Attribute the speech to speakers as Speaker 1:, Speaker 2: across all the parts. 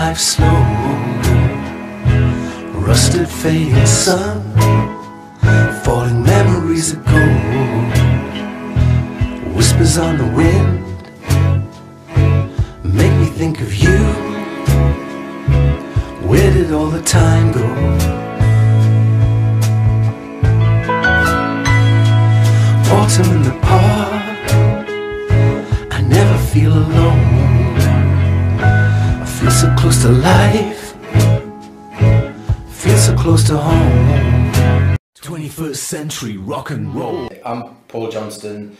Speaker 1: life slow, rusted fading sun, falling memories of gold, whispers on the wind make me think of you. Where did all the time go? Autumn in the park, I never feel alone. I feel so close to life, feel so close to home. 21st century rock and roll.
Speaker 2: I'm Paul Johnstone,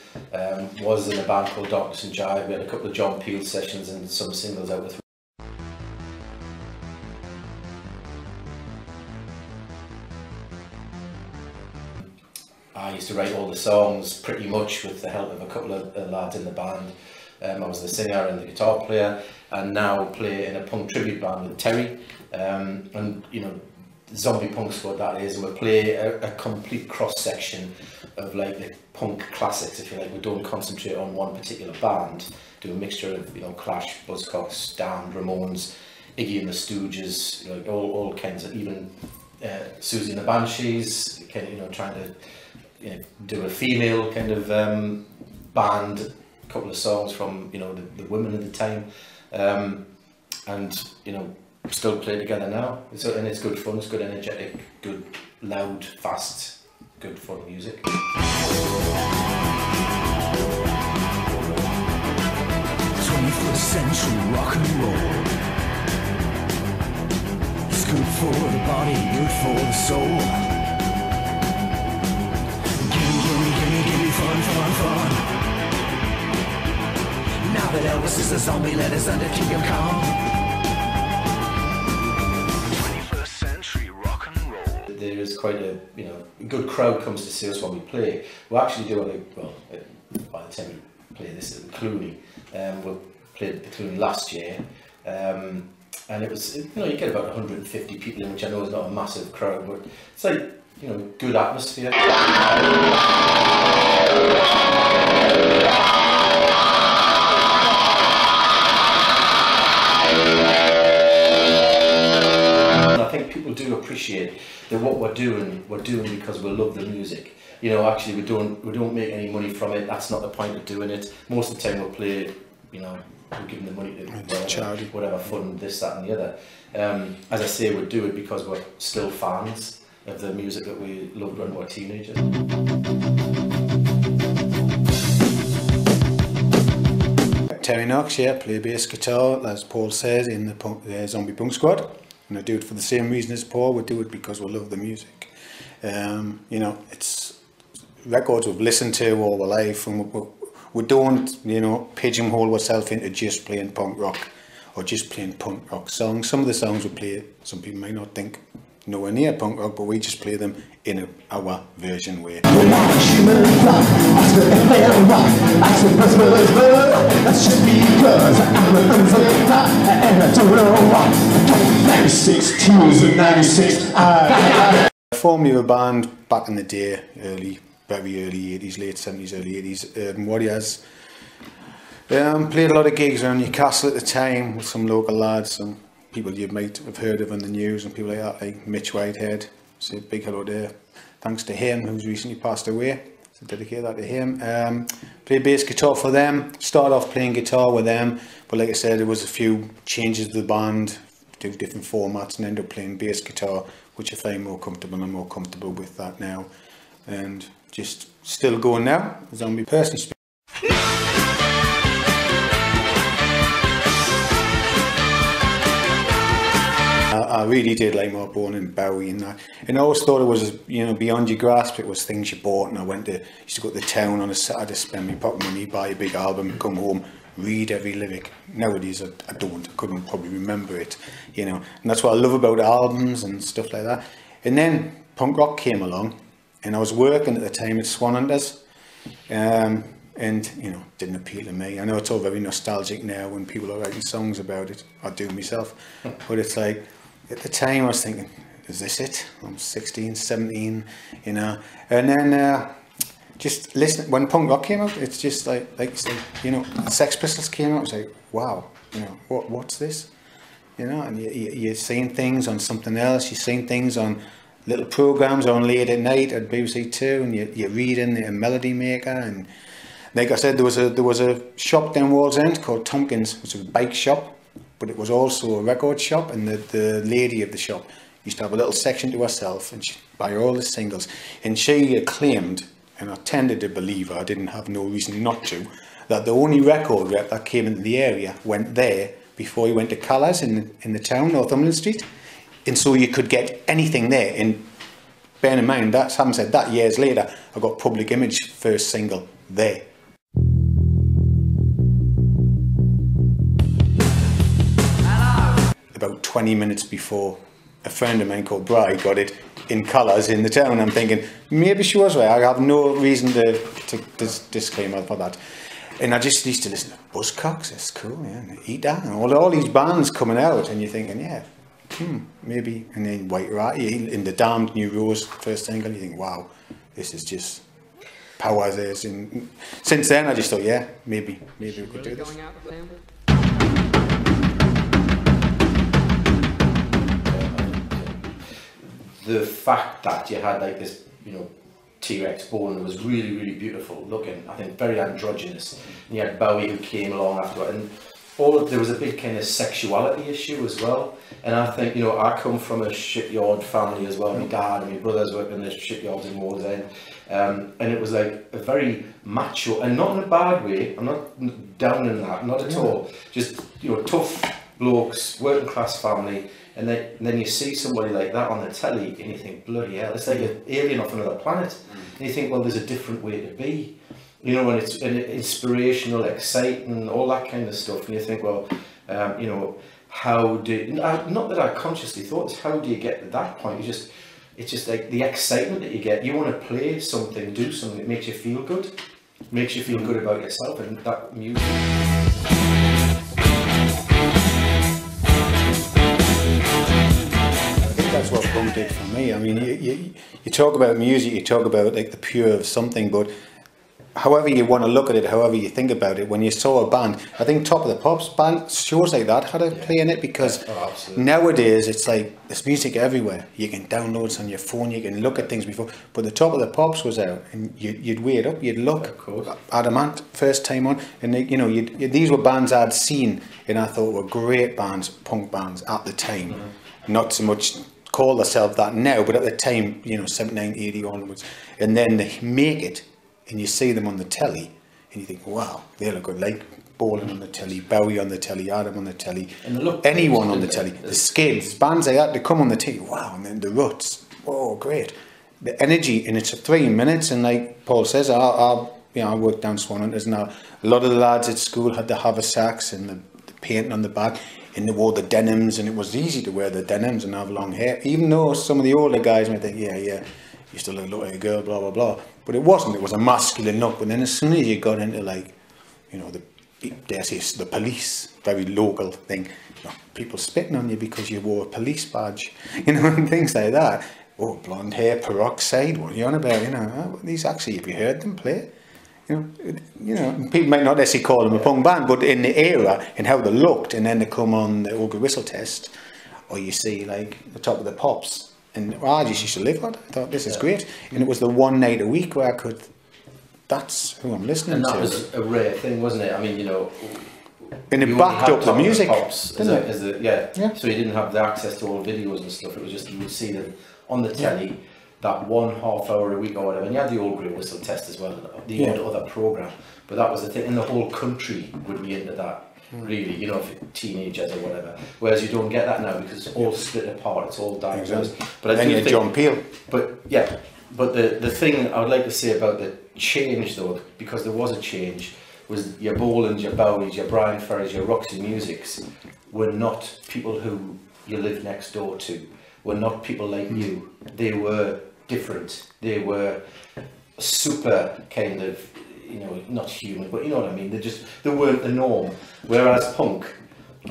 Speaker 2: was in a band called Knox and Jive. We had a couple of John Peel sessions and some singles out with. I used to write all the songs pretty much with the help of a couple of lads in the band. I was the singer and the guitar player, and now play in a punk tribute band with Terry. And you know, Zombie Punk Squad that is, and we play a complete cross section of like the punk classics, if you like. We don't concentrate on one particular band. Do a mixture of, you know, Clash, Buzzcocks, Damned, Ramones, Iggy and the Stooges, you know, all kinds of, even Susie and the Banshees, kind of, you know, trying to, you know, do a female kind of band, a couple of songs from, you know, the women at the time, and you know, still play together now. And it's good fun, it's good energetic, good loud, fast, good fun music.
Speaker 1: 21st century rock and roll. It's good for the body, good for the soul. Give me fun. Now that Elvis is a zombie, let us under kingdom come. 21st century rock and roll.
Speaker 2: There is quite a, you know, good crowd comes to see us when we play. We actually do it, well, by the time we play this at the Clooney, we played the Clooney last year, and it was, you know, you get about 150 people in, which I know is not a massive crowd, but it's like, you know, good atmosphere. And I think people do appreciate that what we're doing because we love the music. You know, actually we don't make any money from it. That's not the point of doing it. Most of the time we'll play, you know, we're giving the money to charity, whatever, fund this, that and the other. As I say, we do it because we're still fans of the music that we loved when we were teenagers.
Speaker 3: Terry Knox, yeah, play bass guitar, as Paul says, in the Zombie Punk Squad. And I do it for the same reason as Paul. We do it because we love the music. You know, it's records we've listened to all our life, and we don't, you know, pigeonhole ourselves into just playing punk rock or just playing punk rock songs. Some of the songs we play, some people might not think nowhere near punk rock, but we just play them in our version way.
Speaker 1: That's just because I'm a and I don't know what. 96 tunes and 96.
Speaker 3: I formed a band back in the day, very early 80s, late 70s, early 80s, Urban Warriors. Played a lot of gigs around Newcastle at the time with some local lads, some people you might have heard of in the news, and people like that, like Mitch Whitehead. So a big hello there. Thanks to him, who's recently passed away. So dedicate that to him. Played bass guitar for them. Started off playing guitar with them, but like I said, there was a few changes to the band, do different formats, and ended up playing bass guitar, which I find more comfortable, and I'm more comfortable with that now. And just still going now, Zombie personally speaking. I really did like Morrison and Bowie and that, and I always thought it was, you know, beyond your grasp. It was things you bought, and I used to go to the town on a Saturday, spend my pocket money, buy a big album, come home, read every lyric. Nowadays I couldn't probably remember it, you know, and that's what I love about albums and stuff like that. And then punk rock came along, and I was working at the time at Swan Hunters, and you know, didn't appeal to me. I know it's all very nostalgic now when people are writing songs about it. I do myself, but it's like, at the time I was thinking, is this it? I'm 16, 17, you know. And then just listen, when punk rock came out, it's just like you know, Sex Pistols came out, I was like, wow, you know, what's this? you know, and you're seeing things on something else, you're seeing things on little programs on late at night at BBC Two, and you're reading a Melody Maker. And like I said, there was a shop down Wallsend called Tompkins, which was a bike shop, but it was also a record shop, and the lady of the shop used to have a little section to herself, and she'd buy all the singles. And she claimed, and I tended to believe her, I didn't have no reason not to, that the only record rep that came into the area went there before he went to Callers in the town, Northumberland Street. And so you could get anything there. And bearing in mind, that's having said that, years later, I got Public Image first single there. About 20 minutes before, a friend of mine called Bri got it in Callers in the town. I'm thinking, maybe she was right. I have no reason to disclaim her for that. And I just used to listen to Buzzcocks, that's cool, yeah, and Eater, and all these bands coming out, and you're thinking, yeah, maybe. And then White Rat, in The Damned, New Rose, first single, you think, wow, this is just power. This. And since then, I just thought, yeah, maybe we could do this.
Speaker 2: The fact that you had like this, you know, T-Rex bone that was really, really beautiful looking, I think very androgynous. And you had Bowie who came along after it, and there was a big kind of sexuality issue as well. And I think, you know, I come from a shipyard family as well. My dad and my brothers worked in the shipyards in Wallsend, and it was like a very macho, and not in a bad way. I'm not down in that, not at all. Just, you know, tough blokes, working class family. And then you see somebody like that on the telly, and you think, bloody hell, it's like an alien off another planet. And you think, well, there's a different way to be, you know, and it's inspirational, exciting, all that kind of stuff. And you think, well, you know, not that I consciously thought this, how do you get to that point? It's just like the excitement that you get. You want to play something, do something that makes you feel good, makes you feel good about yourself, and that music.
Speaker 3: That's what punk did for me. I mean, you talk about music, you talk about like the pure of something, but however you want to look at it, however you think about it, when you saw a band, I think Top of the Pops band, shows like that had a play in it, because nowadays it's like there's music everywhere. You can download it on your phone, you can look at things before, but the Top of the Pops was out, and you'd wait up, you'd look. Adamant, first time on, and they, you know, these were bands I'd seen and I thought were great bands, punk bands at the time. Not so much call themselves that now, but at the time, you know, 79, 80 onwards, and then they make it, and you see them on the telly, and you think, wow, they look good, like Bolan on the telly, Bowie on the telly, Adam on the telly, anyone on the telly, the Skids, bands like that, they come on the telly, wow, and then the Ruts, oh, great, the energy, and it's 3 minutes, and like Paul says, I worked down Swan Hunters now, a lot of the lads at school had the haversacks and the painting on the back, and they wore the denims, and it was easy to wear the denims and have long hair, even though some of the older guys might think, yeah, you still look like a girl, blah blah blah, but it wasn't. It was a masculine look. But then as soon as you got into, like, you know, the police, very local thing, you know, people spitting on you because you wore a police badge, you know, and things like that. Oh, blonde hair, peroxide, what are you on about? You know, these actually, have you heard them play? You know, people might not necessarily call them a punk band, but in the era and how they looked, and then they come on the Ogre Whistle Test, or you see like the Top of the Pops, and I just used to live on it. I thought, this is great, and it was the one night a week where I could. That's who I'm listening to.
Speaker 2: And that was a rare thing, wasn't it? I mean, you know.
Speaker 3: And it backed up the music,
Speaker 2: So you didn't have the access to all videos and stuff. It was just, you would see them on the telly. That 1.5 hour a week or whatever, and you had the old Grey Whistle Test as well, the other programme, but that was the thing, and the whole country would be into that, really, you know, for teenagers or whatever, whereas you don't get that now because it's all split apart, it's all diagnosed. But
Speaker 3: then you had John Peel.
Speaker 2: But the thing I would like to say about the change though, because there was a change, was your Bolans, your Bowies, your Brian Ferries, your Roxy Musics were not people who you lived next door to, were not people like you. They were different. They were super kind of, you know, not human, but you know what I mean. They weren't the norm. Whereas punk,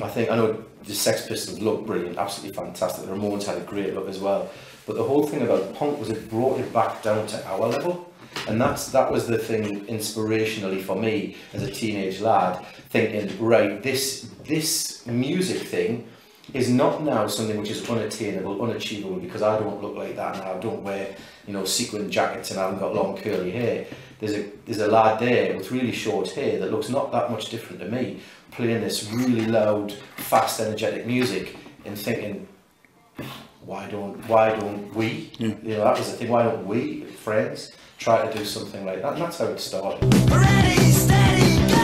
Speaker 2: I know the Sex Pistols looked brilliant, absolutely fantastic. The Ramones had a great look as well. But the whole thing about punk was it brought it back down to our level. And that was the thing inspirationally for me as a teenage lad, thinking, right, this music thing is not now something which is unattainable, unachievable, because I don't look like that and I don't wear, you know, sequin jackets and I haven't got long curly hair. There's a lad there with really short hair that looks not that much different to me, playing this really loud, fast, energetic music and thinking, why don't we? Yeah. You know, that was the thing. Why don't we, friends, try to do something like that? And that's how it started.
Speaker 1: Ready, steady, go!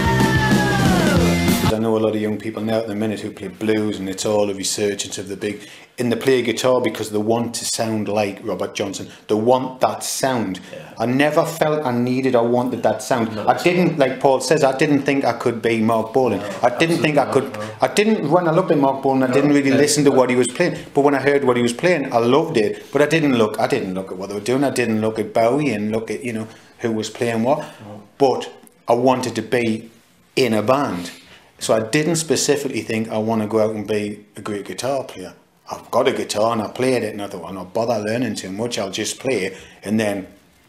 Speaker 3: I know a lot of young people now at the minute who play blues, and it's all a resurgence of the big, and they play guitar because they want to sound like Robert Johnson. They want that sound. Yeah. I never felt I needed or wanted that sound. No, I didn't, like Paul says, I didn't think I could be Mark Bolan. No, I didn't think I could. No. I didn't, when I looked at Mark Bolan, I didn't really listen to what he was playing. But when I heard what he was playing, I loved it. But I didn't look at what they were doing. I didn't look at Bowie and look at, you know, who was playing what. No. But I wanted to be in a band. So I didn't specifically think I want to go out and be a great guitar player. I've got a guitar and I played it and I thought, I'll not bother learning too much, I'll just play it and then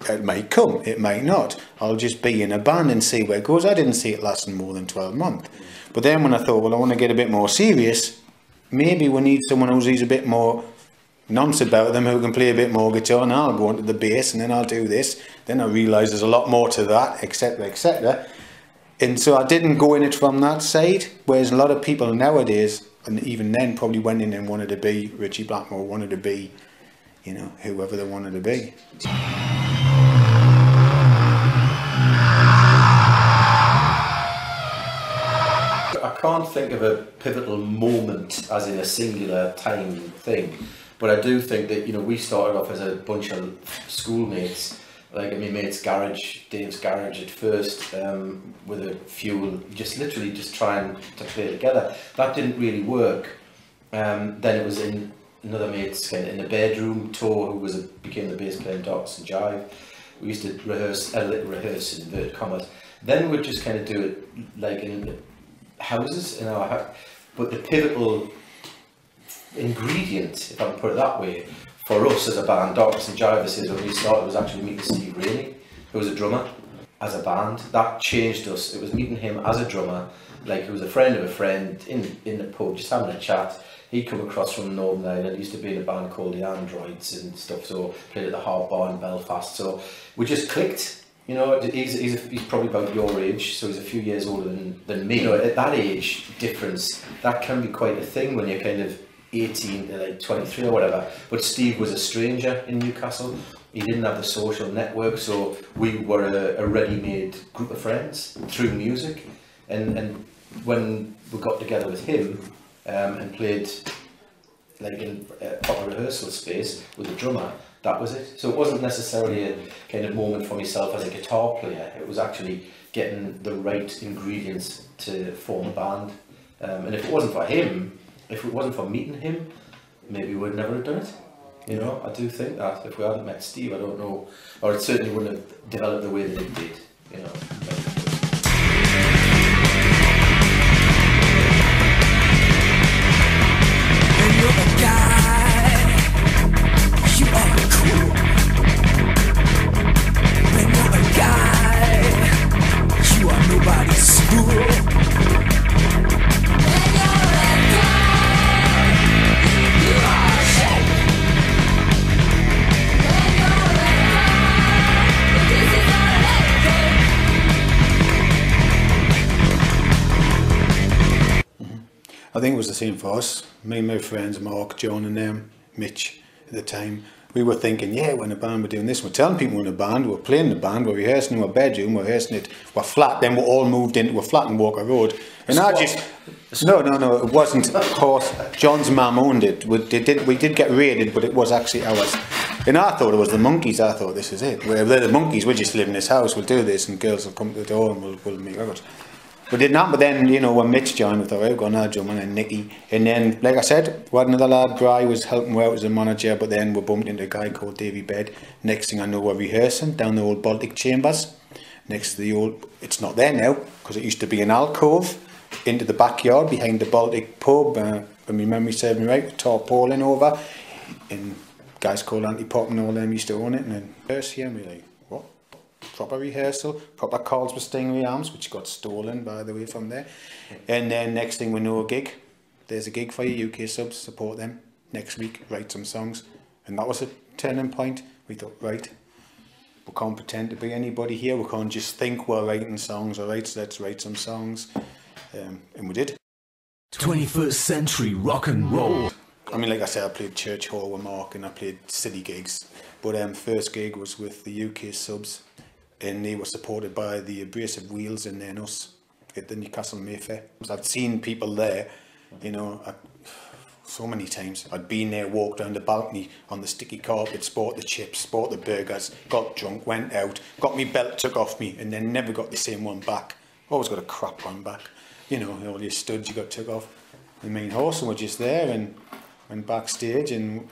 Speaker 3: it might come, it might not. I'll just be in a band and see where it goes. I didn't see it lasting more than 12 months. But then when I thought, well, I want to get a bit more serious, maybe we need someone who's a bit more nonce about them, who can play a bit more guitar, and I'll go into the bass and then I'll do this. Then I realised there's a lot more to that, etc., etc. And so I didn't go in it from that side, whereas a lot of people nowadays, and even then, probably went in and wanted to be Richie Blackmore, wanted to be, you know, whoever they wanted to be.
Speaker 2: I can't think of a pivotal moment as in a singular time thing, but I do think that, you know, we started off as a bunch of schoolmates, like in my mate's garage, Dave's garage at first, with a few, literally trying to play together. That didn't really work. Then it was in another mate's kind of in the bedroom, Tor, who became the bass player in Knox and Jive. We used to rehearse in inverted commas. Then we'd just kind of do it like in houses in our house. But the pivotal ingredient, if I can put it that way, for us as a band, Knox and Jive, when we started, was actually meeting Steve Rainey, who was a drummer, as a band. That changed us. It was meeting him as a drummer, like he was a friend of a friend in the pub, just having a chat. He'd come across from Northern Ireland, he used to be in a band called the Androids and stuff, so played at the Harp Bar in Belfast. So we just clicked. You know, he's probably about your age, so he's a few years older than me. You know, at that age difference, that can be quite a thing when you're kind of 18 to like 23 or whatever. But Steve was a stranger in Newcastle. He didn't have the social network, so we were a ready-made group of friends through music. And when we got together with him and played like in a proper rehearsal space with a drummer, that was it. So it wasn't necessarily a kind of moment for myself as a guitar player. It was actually getting the right ingredients to form a band. And if it wasn't for him, if it wasn't for meeting him, maybe we'd never have done it. You know, I do think that if we hadn't met Steve, I don't know, or it certainly wouldn't have developed the way that it did. You know.
Speaker 1: When you're a guy, you are cool. When you're a guy, you are nobody's fool.
Speaker 3: I think it was the same for us. Me and my friends, Mark, John and them, Mitch at the time, we were thinking, yeah, we're in a band, we're doing this, we're telling people we're in a band, we're playing the band, we're rehearsing in our bedroom, we're rehearsing it, we're flat, then we're all moved into a flat in Walker Road. And I just, no, it wasn't, of course, John's mum owned it. We did get raided, but it was actually ours. And I thought it was the Monkeys. I thought, this is it. Well, they're the Monkeys, we'll just live in this house, we'll do this, and girls will come to the door and we'll make records. But did not. But then, you know, when Mitch joined, we thought, we've got another drummer and Nicky. And then, like I said, we had another lad, Bry, was helping me out as a manager, but then we bumped into a guy called Davy Bed. Next thing I know, we're rehearsing down the old Baltic Chambers. Next to the old, it's not there now, because it used to be an alcove into the backyard behind the Baltic pub. When my memory serves me right, tarpaulin over. And guys called Anti-Pop and all them used to own it. And then first here, and we're like, what? Proper rehearsal, proper calls with Stingray amps, which got stolen, by the way, from there. And then next thing we know, a gig. there's a gig for you, UK subs, support them. Next week, write some songs. And that was a turning point. We thought, right, we can't pretend to be anybody here. We can't just think we're writing songs. All right, so let's write some songs. And we did.
Speaker 1: 21st century rock and roll.
Speaker 3: I mean, like I said, I played Church Hall with Mark and I played city gigs. But first gig was with the UK subs. And they were supported by the Abrasive Wheels and then us at the Newcastle Mayfair. I'd seen people there, you know, so many times. I'd been there, walked down the balcony on the sticky carpet, bought the chips, bought the burgers, got drunk, went out, got me belt took off me, and then never got the same one back. Always got a crap one back. You know, all your studs you got took off. The main horse were just there and went backstage and,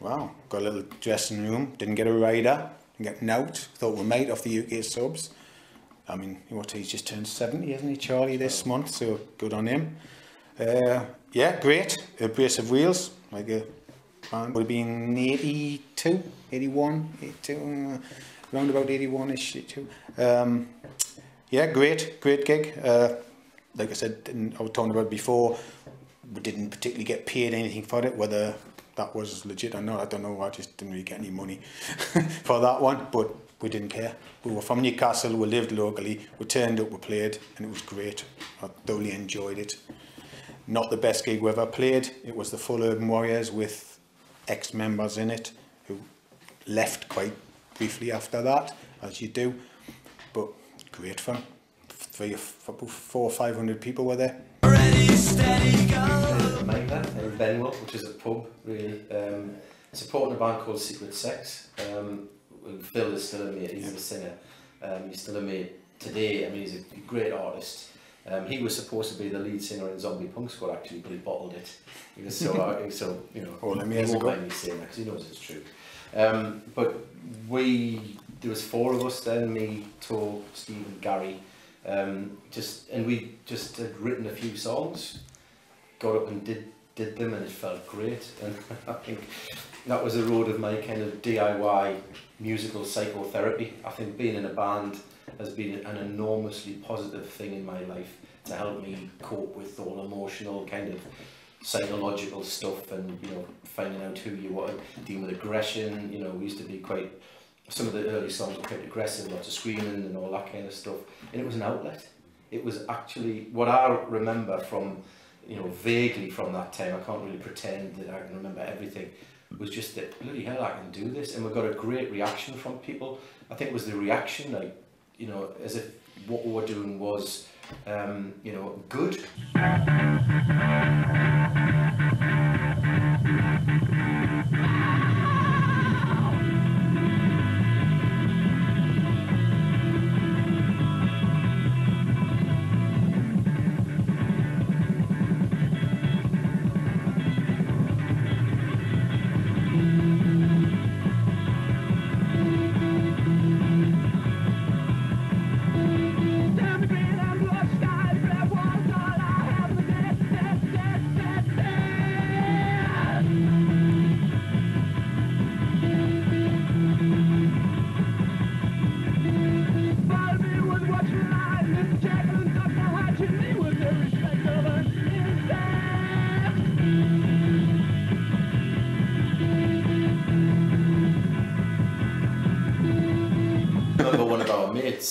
Speaker 3: wow, got a little dressing room, didn't get a rider, didn't get an out, thought we might off the UK subs. I mean, he's just turned 70, hasn't he, Charlie, this month, so good on him. Yeah, great. Abrasive Wheels, like a band. Would have been 82, 81, 82, around about 81-ish, 82. Yeah, great gig. Like I said, I was talking about before, we didn't particularly get paid anything for it, whether that was legit or not, I don't know, I just didn't really get any money for that one, but we didn't care. We were from Newcastle, we lived locally, we turned up, we played, and it was great. I thoroughly enjoyed it. Not the best gig we ever played. It was the Full Urban Warriors with ex-members in it who left quite briefly after that, as you do. But great fun. 400 or 500 people were there.
Speaker 2: In Benwell, which is a pub, really. Supporting a band called Secret Sex. Phil is still a mate, he's a singer. He's still a mate today. I mean, he's a great artist. He was supposed to be the lead singer in Zombie Punk Squad actually, but he bottled it. He was so you know,
Speaker 3: all them
Speaker 2: he
Speaker 3: years
Speaker 2: won't
Speaker 3: ago.
Speaker 2: mind me saying that because he knows it's true. But there was 4 of us then, me, To, Steve and Gary. And we just had written a few songs, got up and did them, and it felt great. And I think that was the road of my kind of DIY musical psychotherapy. I think being in a band has been an enormously positive thing in my life to help me cope with all emotional kind of psychological stuff, and you know, finding out who you are, dealing with aggression. You know, we used to be quite, some of the early songs were quite aggressive, lots of screaming and all that kind of stuff, and it was an outlet. It was actually what I remember from, you know, vaguely from that time. I can't really pretend that I can remember everything. Was just that, bloody hell, I can do this, and we got a great reaction from people. I think it was the reaction, like, you know, as if what we were doing was, you know, good.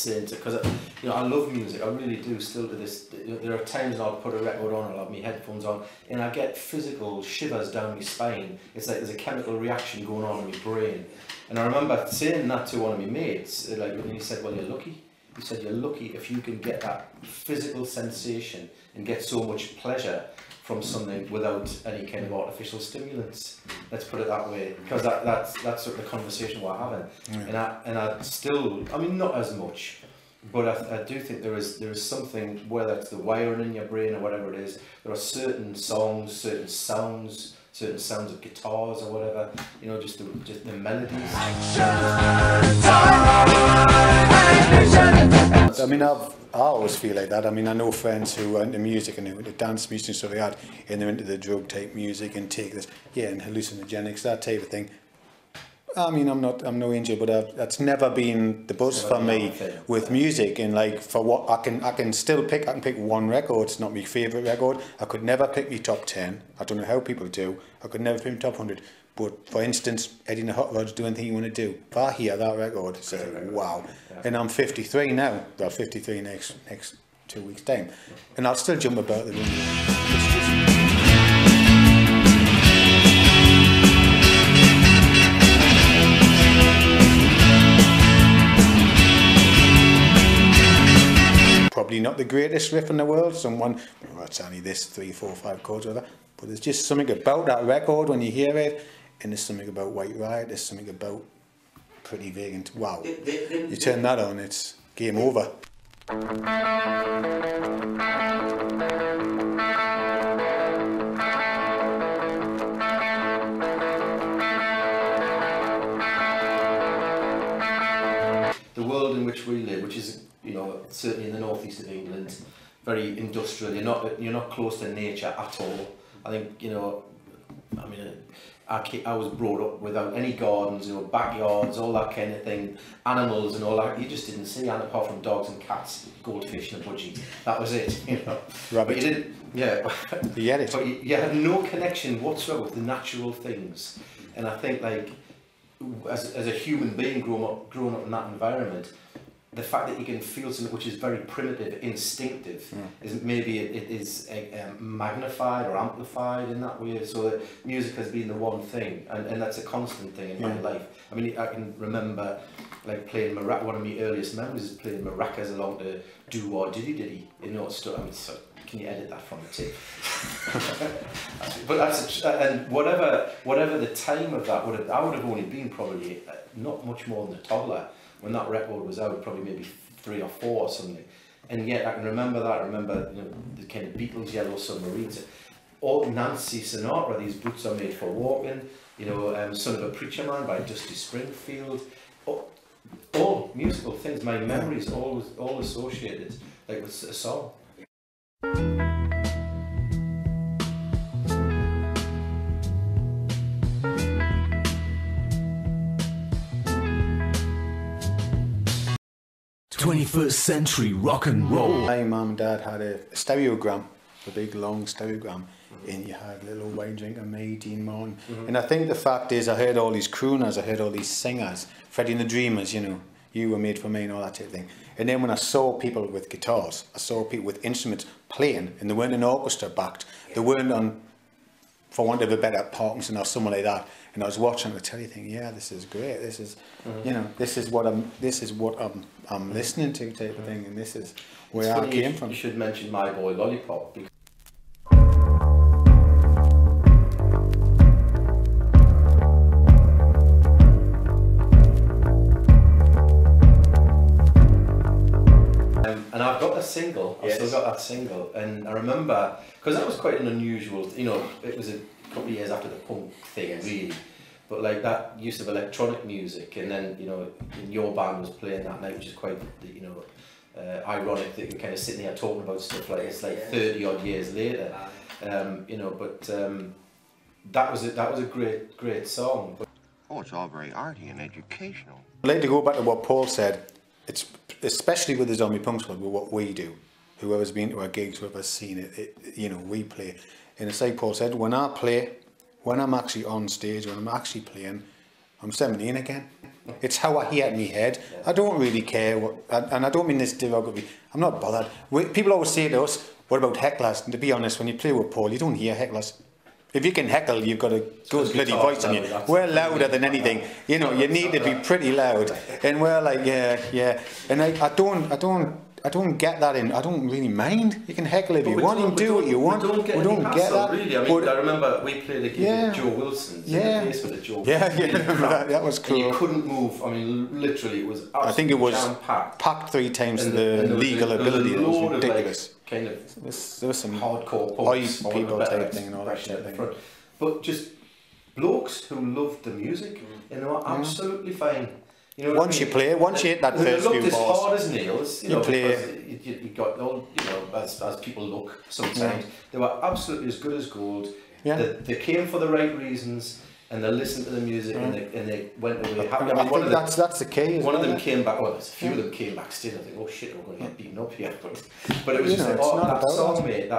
Speaker 2: Because you know, I love music, I really do still to this. There are times I'll put a record on, I'll have my headphones on, and I get physical shivers down my spine. It's like there's a chemical reaction going on in my brain. And I remember saying that to one of my mates, like when he said, well, you're lucky. He said, you're lucky if you can get that physical sensation and get so much pleasure from something without any kind of artificial stimulants. Let's put it that way, because that's sort of the conversation we're having. Yeah. And I still, I mean, not as much, but I do think there is something, whether it's the wiring in your brain or whatever it is, there are certain songs, certain sounds of guitars or whatever, you know, just the melodies.
Speaker 3: I mean, I always feel like that. I mean, I know friends who are into music and into dance music and stuff like that, and they're into the drug type music and take this, and hallucinogenics, that type of thing. I mean, I'm no angel, but that's never been the buzz for me with music. And like for what I can pick one record. It's not my favourite record. I could never pick my top 10. I don't know how people do. I could never pick my top 100. But for instance, Eddie and the Hot Rods, do anything you want to do. If I hear that record, it's like, wow. Yeah. And I'm 53 now. Well, 53 next 2 weeks time, and I'll still jump about the room. Probably not the greatest riff in the world. Someone, well, it's only this 3, 4, 5 chords or whatever, but there's just something about that record when you hear it, and there's something about White Riot, there's something about Pretty Vagrant. Wow, you turn that on, it's game over.
Speaker 2: The world in which we live, which is, you know, certainly in the northeast of England, very industrial. You're not close to nature at all. I think, you know, I mean, I was brought up without any gardens, you know, backyards, all that kind of thing, animals and all that. You just didn't see, and apart from dogs and cats, goldfish and a budgie. That was it, you know.
Speaker 3: Rabbit.
Speaker 2: But you didn't, yeah.
Speaker 3: You had it.
Speaker 2: But you had no connection whatsoever with the natural things. And I think, like, as a human being growing up in that environment, the fact that you can feel something which is very primitive, instinctive, is maybe it is magnified or amplified in that way. So that music has been the one thing, and that's a constant thing in my life. I mean, I can remember like playing maracas. One of my earliest memories is playing maracas along to Do Wah Diddy Diddy. You know, I mean, so can you edit that from the tip? But that's and whatever the time of that I would have only been probably not much more than a toddler when that record was out, probably maybe 3 or 4 or something. And yet I can remember that. I remember, you know, the kind of Beatles, Yellow Submarines, or Nancy Sinatra, These Boots Are Made for Walking, you know, Son of a Preacher Man by Dusty Springfield. All musical things, my memories all associated like with a song.
Speaker 1: 21st century rock and roll.
Speaker 3: My mum and dad had a stereogram, a big long stereogram, and you had Little Wine Drinker, me, Dean Martin. And I think the fact is I heard all these crooners, I heard all these singers, Freddie and the Dreamers, you know, You Were Made for Me and all that type of thing. And then when I saw people with guitars, I saw people with instruments playing, and they weren't an orchestra backed, they weren't on, for want of a better, Parkinson or someone like that. And I was watching the telly thinking, yeah, this is great. This is, you know, this is what I'm listening to type of thing, and this is where I came from.
Speaker 2: You should mention My Boy Lollipop. And I've got the single. I've still got that single, and I remember because that was quite an unusual. You know, it was a couple of years after the punk thing, really. But like that use of electronic music, and then, you know, your band was playing that night, which is quite, you know, ironic that you're kind of sitting here talking about stuff like it's like 30 odd years later, you know. But that was a great song. But
Speaker 4: oh, it's all very arty and educational.
Speaker 3: I'd like to go back to what Paul said. It's especially with the Zombie Punk Squad, with what we do. Whoever's been to our gigs, whoever's seen it, you know, we play. And it's like Paul said, when I play, when I'm actually on stage, when I'm actually playing, I'm 17 again. It's how I hear it in my head. I don't really care what, and I don't mean this derogatory, I'm not bothered. People always say to us, what about hecklers? And to be honest, when you play with Paul, you don't hear hecklers. If you can heckle, you've got a good bloody voice on you. We're louder than anything. You know, you need to be pretty loud. And we're like, yeah. And I don't get that in. I don't really mind. You can heckle if you want and do what you want. We don't get that.
Speaker 2: Really. I mean, I remember we played a gig with Joe Wilson.
Speaker 3: Yeah. That was cool.
Speaker 2: And you couldn't move. I mean, literally, it was absolutely
Speaker 3: I think it was
Speaker 2: packed.
Speaker 3: Packed 3 times the legal ability. It was ridiculous.
Speaker 2: Kind of
Speaker 3: there was some
Speaker 2: hardcore punks,
Speaker 3: people type thing and all that shit.
Speaker 2: But just blokes who loved the music, you know, absolutely fine. You know,
Speaker 3: once you play, once you hit that first few bars,
Speaker 2: as hard as nails, you
Speaker 3: play.
Speaker 2: You got all, you know, as people look sometimes. They were absolutely as good as gold.
Speaker 3: Yeah.
Speaker 2: They came for the right reasons. and they listened to the music and they went away happy.
Speaker 3: I think that's the key.
Speaker 2: One of them came back. Well, there's a few of them came back still. I think, oh shit, we're going to get beaten up here. But it was just like, oh, that song, mate.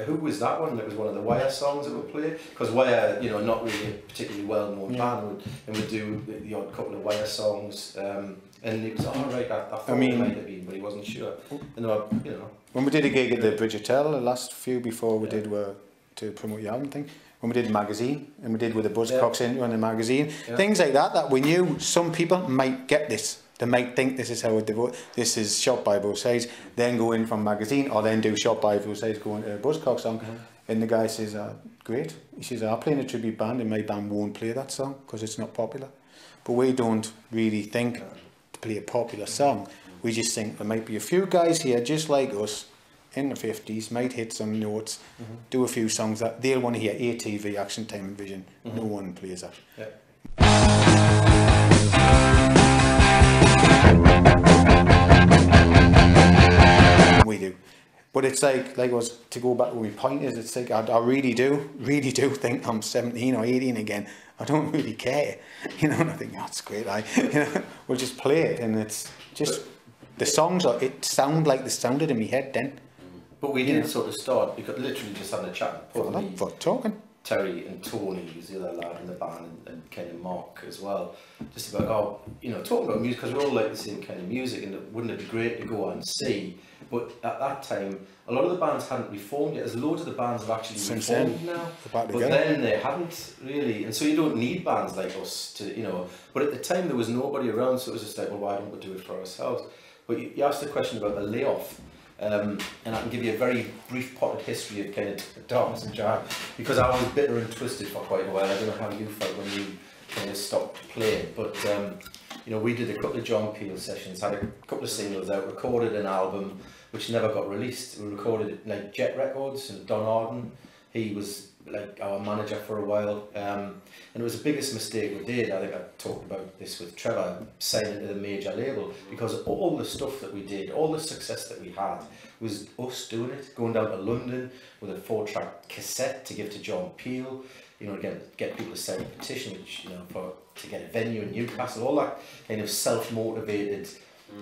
Speaker 2: Who was that one? That was one of the Wire songs that were played. Because Wire, you know, not really a particularly well-known band, and would do the odd couple of Wire songs. And he was right. I thought he might have been, but he wasn't sure. And you know,
Speaker 3: when we did a gig at the Bridge Hotel, the last few before we did were to promote the album thing. When we did a magazine, and we did with the Buzzcocks in on the magazine, things like that we knew some people might get this. They might think this is how this is Shot by Both Sides, then go in from magazine, or then do Shot by Both Sides, go into a Buzzcocks song. And the guy says, great. He says, I'm playing a tribute band, and my band won't play that song because it's not popular. But we don't really think to play a popular song. We just think there might be a few guys here just like us in the 50s, might hit some notes, do a few songs that they'll want to hear. ATV, Action Time and Vision, no one plays that. We do. But it's like us, to go back to my point is, it's like I really do think I'm 17 or 18 again. I don't really care, you know, and I think that's great. We'll just play it, and it's just the songs it sound like they sounded in my head then.
Speaker 2: But we did sort of start because literally just having a chat.
Speaker 3: For talking.
Speaker 2: Terry and Tony, who's the other lad in the band, and kind of Mark as well, just about talking about music, because we all like the same kind of music, and wouldn't it be great to go and see? But at that time, a lot of the bands hadn't reformed yet. As loads of the bands have actually reformed now, but then they hadn't really, and so you don't need bands like us to, But at the time there was nobody around, so it was just like, well, why don't we do it for ourselves? But you asked the question about the layoff. And I can give you a very brief potted history of kind of Darkness and Jive, because I was bitter and twisted for quite a while. I don't know how you felt when you kind of stopped playing, but we did a couple of John Peel sessions, had a couple of singles out, recorded an album which never got released. We recorded it like Jet Records, and Don Arden, he was like our manager for a while, and it was the biggest mistake we did. I think I talked about this with Trevor, signing to the major label, because all the stuff that we did, all the success that we had, was us doing it, going down to London with a 4-track cassette to give to John Peel, get people to sign a petition, which to get a venue in Newcastle, all that kind of self-motivated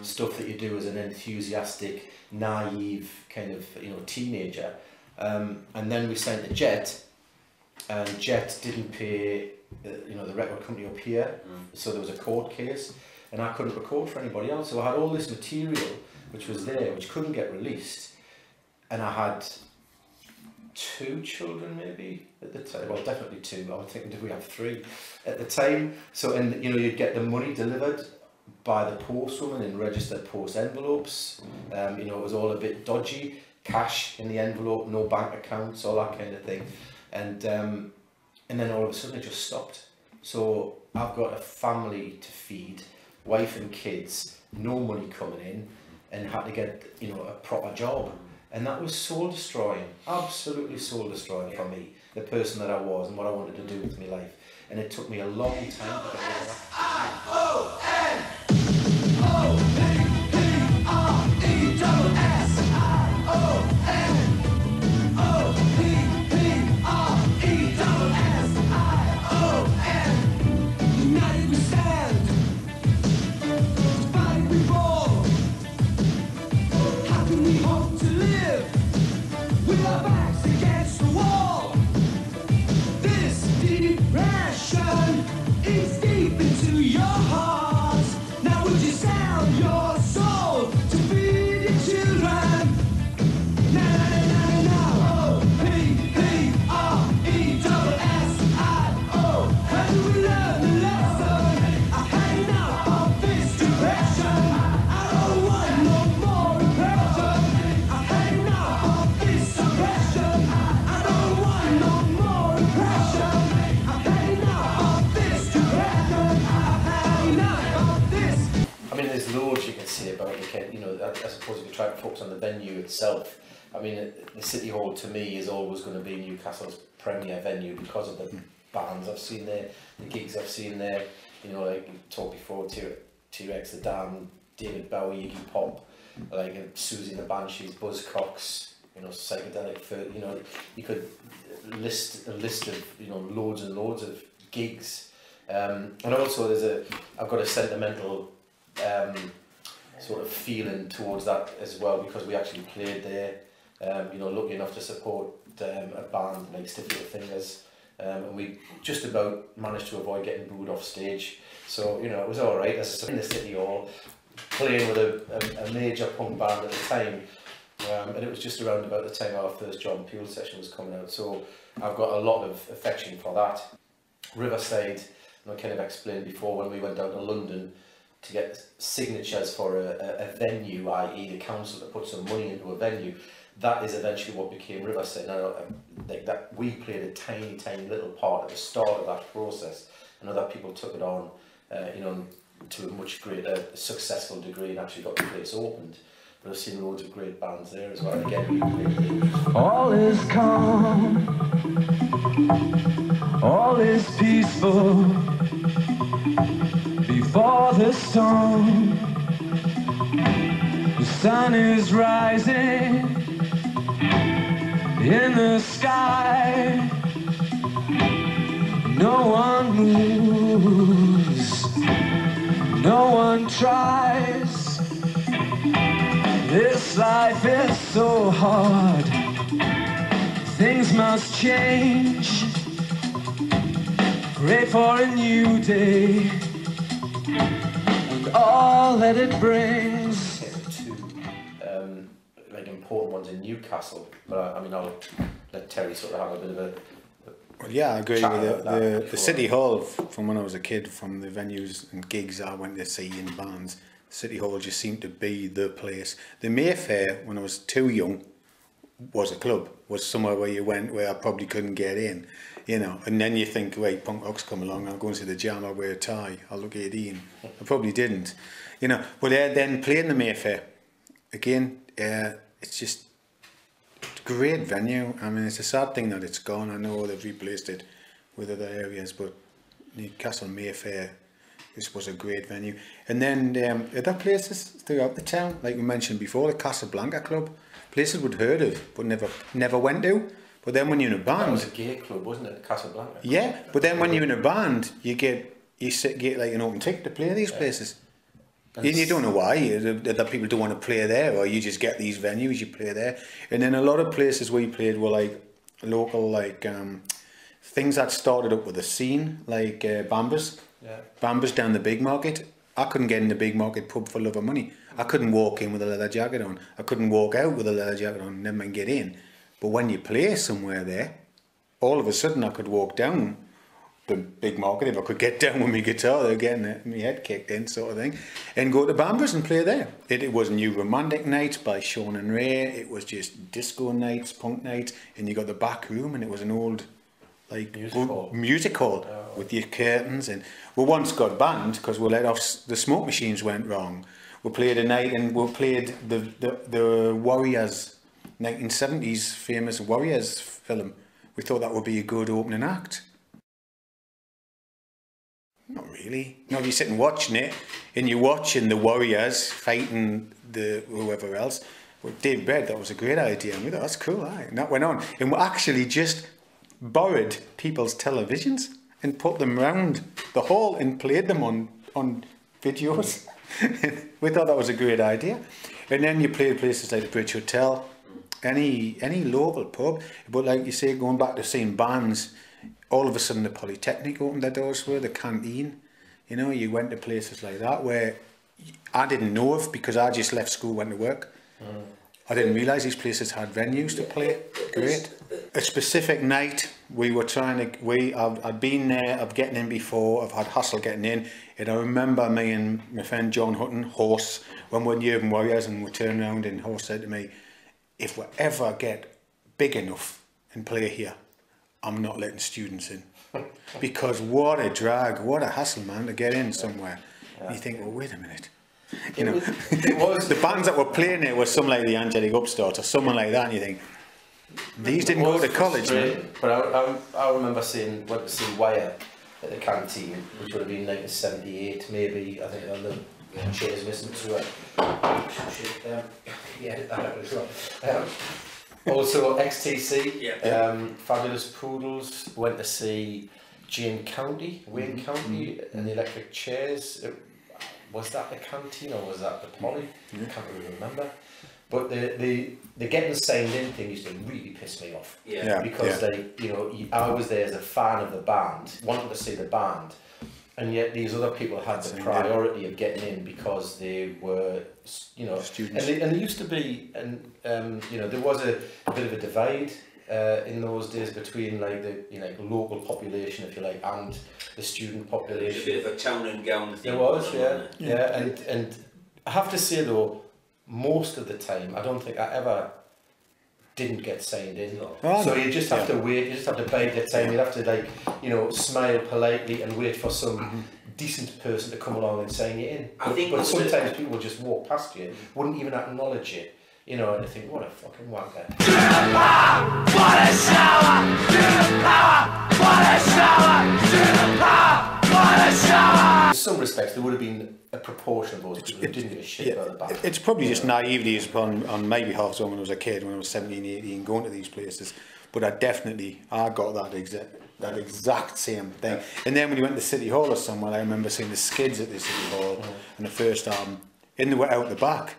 Speaker 2: stuff that you do as an enthusiastic, naive kind of teenager. And then we signed to Jet, and Jet didn't pay the record company up here, so there was a court case, and I couldn't record for anybody else. So I had all this material which was there, which couldn't get released, and I had 2 children maybe at the time. Well, definitely 2. I was thinking, did we have 3 at the time? So, and you'd get the money delivered by the postwoman in registered post envelopes. It was all a bit dodgy. Cash in the envelope, no bank accounts, all that kind of thing, and then all of a sudden it just stopped. So I've got a family to feed, wife and kids, no money coming in, and had to get a proper job, and that was soul destroying, absolutely soul destroying for me, the person that I was and what I wanted to do with my life, and it took me a long time to get over that.
Speaker 1: It's deep into your heart. Now would you sell your soul to feed your children? Now, O-P-P-R-E-S-S-I-O. How do we learn the lesson? I'm hanging out of this direction. I don't want no more repression. I'm hanging out of this suppression. I don't want no more repression. I'm hanging out of this direction. I'm hanging out of this.
Speaker 2: I mean, there's loads you can say about it. I suppose if you try to focus on the venue itself, I mean, the City Hall to me is always going to be Newcastle's premier venue because of the bands I've seen there, the gigs I've seen there. Like we talked before, T-Rex, The Dam, David Bowie, Iggy Pop, like Susie and the Banshees, Buzzcocks, psychedelic. You could list a list of loads and loads of gigs, and also I've got a sentimental sort of feeling towards that as well, because we actually played there. You know, lucky enough to support a band like Stiff Little Fingers, and we just about managed to avoid getting booed off stage. So, you know, it was all right. As I said, in the City Hall, playing with a major punk band at the time, and it was just around about the time our first John Peel session was coming out. So I've got a lot of affection for that. Riverside, I kind of explained before, when we went down to London to get signatures for a venue, i.e. the council to put some money into a venue, that is eventually what became Riverside. Now, like that, we played a tiny little part at the start of that process, and other people took it on, you know, to a much greater successful degree, and actually got the place opened. But I've seen loads of great bands there as well. Again, we played.
Speaker 1: All is calm, all is peaceful before the storm. The sun is rising in the sky. No one moves, no one tries. This life is so hard, things must change. Pray for a new day and all that it brings.
Speaker 2: Two like important ones in Newcastle, but I mean, I'll let Terry sort of have a bit of a
Speaker 3: Well, yeah, I agree
Speaker 2: chat
Speaker 3: with
Speaker 2: about that
Speaker 3: the City Hall. From when I was a kid, from the venues and gigs I went to see in bands, City Hall just seemed to be the place. The Mayfair, when I was too young, was a club, was somewhere where you went where I probably couldn't get in, you know. And then you think, wait, punk rocks come along, I'll go and see the Jam, I'll wear a tie, I'll look 18. I probably didn't, you know. But then playing the Mayfair again, it's just a great venue. I mean, it's a sad thing that it's gone. I know they've replaced it with other areas, but Newcastle Mayfair, this was a great venue. And then other places throughout the town, like we mentioned before, the Casablanca Club, places we'd heard of but never went to. But then when you're in a band,
Speaker 2: that was a gay club, wasn't it, Casablanca?
Speaker 3: Yeah, but then when you're in a band, you get like an open ticket to play these places. And you don't know why. That people don't want to play there, or you just get these venues, you play there. And then a lot of places we played were like local, like things that started up with a scene, like Bambas.
Speaker 2: Yeah.
Speaker 3: Bambas down the Big Market. I couldn't get in the Big Market pub for love of money. I couldn't walk in with a leather jacket on. I couldn't walk out with a leather jacket on, never mind get in. But when you play somewhere there, all of a sudden I could walk down the Big Market, if I could get down with my guitar, they're getting my head kicked in, sort of thing, and go to Bambas and play there. It was New Romantic Nights by Sean and Ray. It was just disco nights, punk nights, and you got the back room, and it was an old like music hall with your curtains. And we once got banned because we let off, the smoke machines went wrong. We played a night and we played the Warriors 1970s famous Warriors film. We thought that would be a good opening act. Not really. No, you're sitting watching it, and you're watching the Warriors fighting the whoever else. Well, Dave Bed, that was a great idea, and we thought, that's cool, aye. And that went on. And we actually just borrowed people's televisions and put them round the hall and played them on videos. We thought that was a great idea. And then you played places like the Bridge Hotel, any local pub. But like you say, going back to seeing bands, all of a sudden the Polytechnic opened their doors for the Canteen. You know, you went to places like that where I didn't know of because I just left school, went to work. I didn't realise these places had venues to play. Great. A specific night we were trying to, I'd been there, I've getting in before, I've had hassle getting in, and I remember me and my friend John Hutton, Horse, when we were in Urban Warriors, and we turned around and Horse said to me, if we ever get big enough and play here, I'm not letting students in. Because what a drag, what a hassle, man, to get in somewhere. Yeah. You think, well, wait a minute. You know, it was the bands that were playing there were some like the Angelic Upstarts or someone like that, and you think, these didn't go to college, man.
Speaker 2: But I remember went to see Wire at the Canteen, which would have been 1978, maybe, I think, on the Cheers Missing Tour. Yeah, that out as well. Also XTC, Fabulous Poodles, went to see Wayne County, and the electric chairs. Was that the canteen or was that the Poly? I can't really remember. But the getting signed in thing used to really piss me off. Because I was there as a fan of the band, wanting to see the band, and yet these other people had the priority of getting in because they were, students. And there used to be, there was a bit of a divide in those days between like the local population, if you like, and the student population.
Speaker 5: A bit of a town and gown thing.
Speaker 2: There was, and I have to say though, most of the time, I don't think I ever didn't get signed in. So you just have to wait. You just have to bide your time. You have to smile politely and wait for some decent person to come along and sign you in. But sometimes people just walk past you, wouldn't even acknowledge it. And they think, what a fucking wanker. To the power, what a shower! To the power, what a shower! To the power, what a shower! In some respects, there would have been a proportion of those people who didn't give a shit about the band.
Speaker 3: It's probably just naivety on my behalf when I was a kid, when I was 17, 18, going to these places. But I got that exact same thing. And then when you went to City Hall or somewhere, I remember seeing the Skids at the City Hall and the first album, and they were out the back.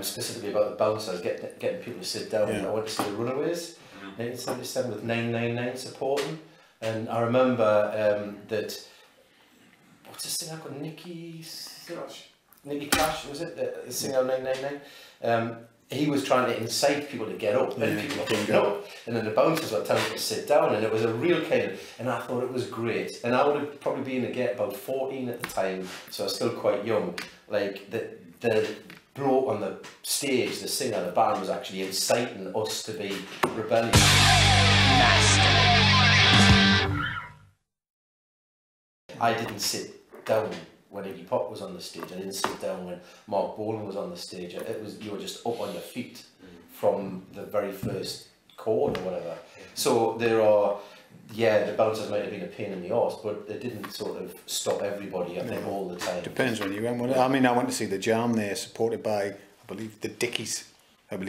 Speaker 2: Specifically about the bouncers, getting people to sit down. I went to see the Runaways, 1977, with 999 supporting, and I remember that, what's the singer called, Nicky Cash, was it, the singer of 999? He was trying to incite people to get up, and people were getting up, and then the bouncers were telling people to sit down, and it was a real kind of, and I thought it was great. And I would have probably been about 14 at the time, so I was still quite young. Like the bloke on the stage, the singer of the band, was actually inciting us to be rebellious. I didn't sit down when Iggy Pop was on the stage. I didn't sit down when Mark Bolan was on the stage. You were just up on your feet from the very first chord or whatever. So there are, the bouncers might have been a pain in the arse, but they didn't sort of stop everybody, I think, all the time.
Speaker 3: Depends when you went. I mean, I went to see the Jam there, supported by, I believe, the Dickies, and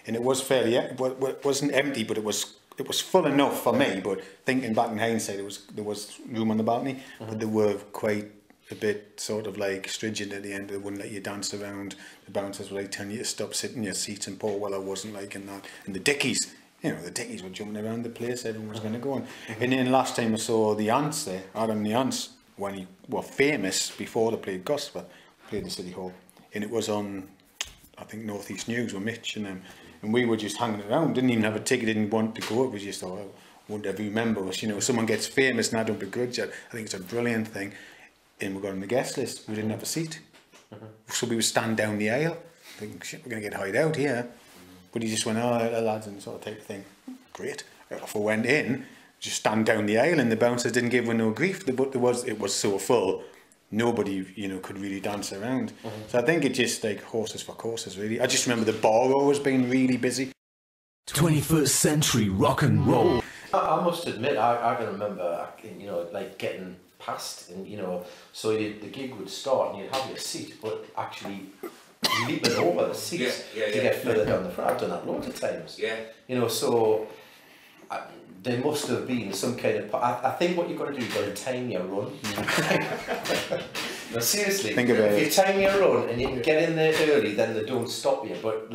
Speaker 3: it was fairly, it wasn't empty, but it was full enough for me. But thinking back in hindsight, there was room on the balcony, but they were quite a bit sort of like stringent at the end. They wouldn't let you dance around. The bouncers were like telling you to stop sitting in your seats, and poor well, I wasn't liking that. And the Dickies, the Dickies were jumping around the place, everyone was going to go on. And then last time I saw the Ants there, Adam the Ants, when he were famous before they played gospel, played the City Hall. And it was on, I think, North East News with Mitch and them. And we were just hanging around, didn't even have a ticket, didn't want to go. It was just, I won't ever remember us. Someone gets famous and I don't begrudge it. I think it's a brilliant thing. And we got on the guest list. We didn't have a seat. So we would stand down the aisle, thinking, shit, we're going to get hired out here. But he just went, lads, and sort of type of thing. Great. Off I went in, just stand down the aisle, and the bouncers didn't give her no grief. But it was so full, nobody, could really dance around. So I think it's just like horses for courses, really. I just remember the bar always being really busy.
Speaker 1: 21st century rock and roll.
Speaker 2: I must admit, I can remember, like getting past, and so the gig would start, and you'd have your seat, but actually leaping over the seats to get further down the front. I've done that loads of times. So there must have been some kind of. I think what you've got to do, you've got to time your run. No, seriously.
Speaker 3: Think about
Speaker 2: if you time your run and you can get in there early, then they don't stop you. But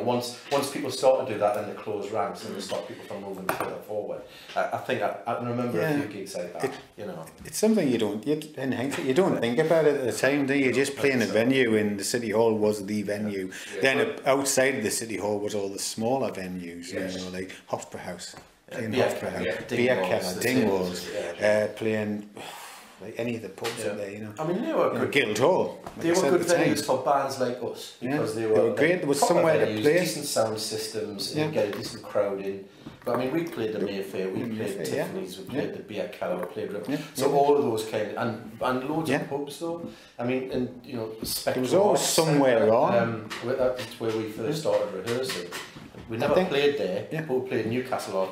Speaker 2: once people start to do that, then they close ranks and they stop people from moving further forward. I think I can remember a few gigs like that.
Speaker 3: It's something you don't think about it at the time, do you? You're just playing a venue, and the City Hall was the venue. Then outside of the City Hall was all the smaller venues, like Hofstra House. Playing Hofstra House, Beer Keller, Dingwalls, playing like any of the pubs out there,
Speaker 2: I mean, they were good.
Speaker 3: Guildhall.
Speaker 2: They were good venues for bands like us because they were
Speaker 3: great. There was somewhere to play,
Speaker 2: decent sound systems, and get a decent crowd in. But I mean, we played the Mayfair, we played Tiffany's, we played the Beer Keller, we played so all of those kind of, and loads of pubs though. I mean, and Spectrum.
Speaker 3: There was always somewhere on.
Speaker 2: That's where we first started rehearsing. We never played there, but we played Newcastle or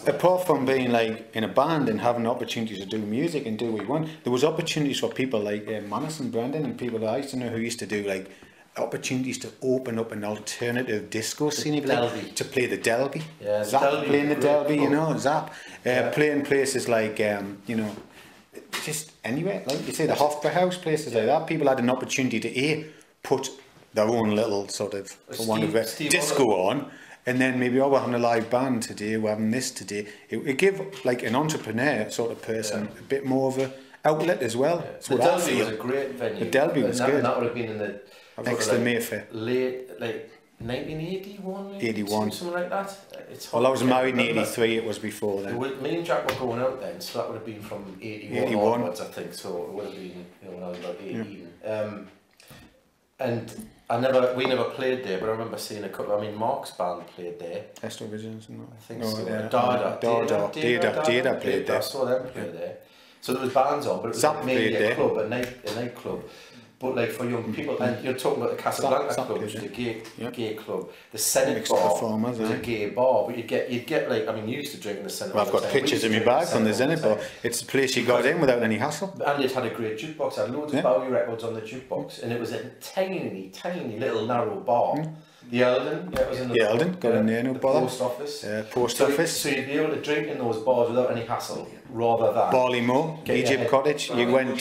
Speaker 3: apart from being like in a band and having opportunities to do music and do what we want, there was opportunities for people like Manus and Brendan and people that I used to know who used to do like opportunities to open up an alternative disco scene,
Speaker 2: Delby.
Speaker 3: to play the Delby.
Speaker 2: Yeah,
Speaker 3: Zap
Speaker 2: Delby
Speaker 3: playing the
Speaker 2: was great
Speaker 3: Delby, you
Speaker 2: fun.
Speaker 3: know, Zap. Playing places like, you know, just anywhere, like you say, the Hofbrauhaus, places like that. People had an opportunity to put their own little sort of, for want of a disco on, and then maybe, oh, we're having a live band today, we're having this today. It give like an entrepreneur sort of person a bit more of a outlet as well.
Speaker 2: Yeah.
Speaker 3: That's
Speaker 2: The
Speaker 3: what I
Speaker 2: Delby
Speaker 3: feel.
Speaker 2: was a great venue.
Speaker 3: The Delby was good.
Speaker 2: And that would have been in the
Speaker 3: Next to Mayfair.
Speaker 2: late, like 1981,
Speaker 3: 81.
Speaker 2: something like that. It's
Speaker 3: Well, I was married in
Speaker 2: remember.
Speaker 3: 83, it was before then.
Speaker 2: Me and Jack were going out then, so that would have been from 81 onwards, I think. So it would have been, you know, when I was about 18. And we never played there, but I remember seeing a couple. I mean, Mark's band played there.
Speaker 3: Esther Visions and
Speaker 2: I think
Speaker 3: no,
Speaker 2: so.
Speaker 3: Dada played there.
Speaker 2: I saw them play there. So there was bands on, but it was
Speaker 3: Zap
Speaker 2: like mainly
Speaker 3: played
Speaker 2: a club, a nightclub. But like for young people, and you're talking about the Casablanca
Speaker 3: Zap
Speaker 2: club, which is
Speaker 3: played
Speaker 2: a gay club. The Senate
Speaker 3: Mixed
Speaker 2: bar
Speaker 3: performers,
Speaker 2: was a gay bar, but you'd get like, I mean, you used to drink in the Senate.
Speaker 3: Well, I've got pictures in my bag from the Zenith bar. It's the place you got in without any hassle.
Speaker 2: And it had a great jukebox. I had loads of Bowie records on the jukebox, and it was a tiny little narrow bar. The Eldon, it was in
Speaker 3: The Eldon, got in there, no
Speaker 2: the
Speaker 3: bother.
Speaker 2: post office.
Speaker 3: Post
Speaker 2: So
Speaker 3: office.
Speaker 2: you'd be able to drink in those bars without any hassle, rather than
Speaker 3: Barleymoor, Egypt Cottage. You went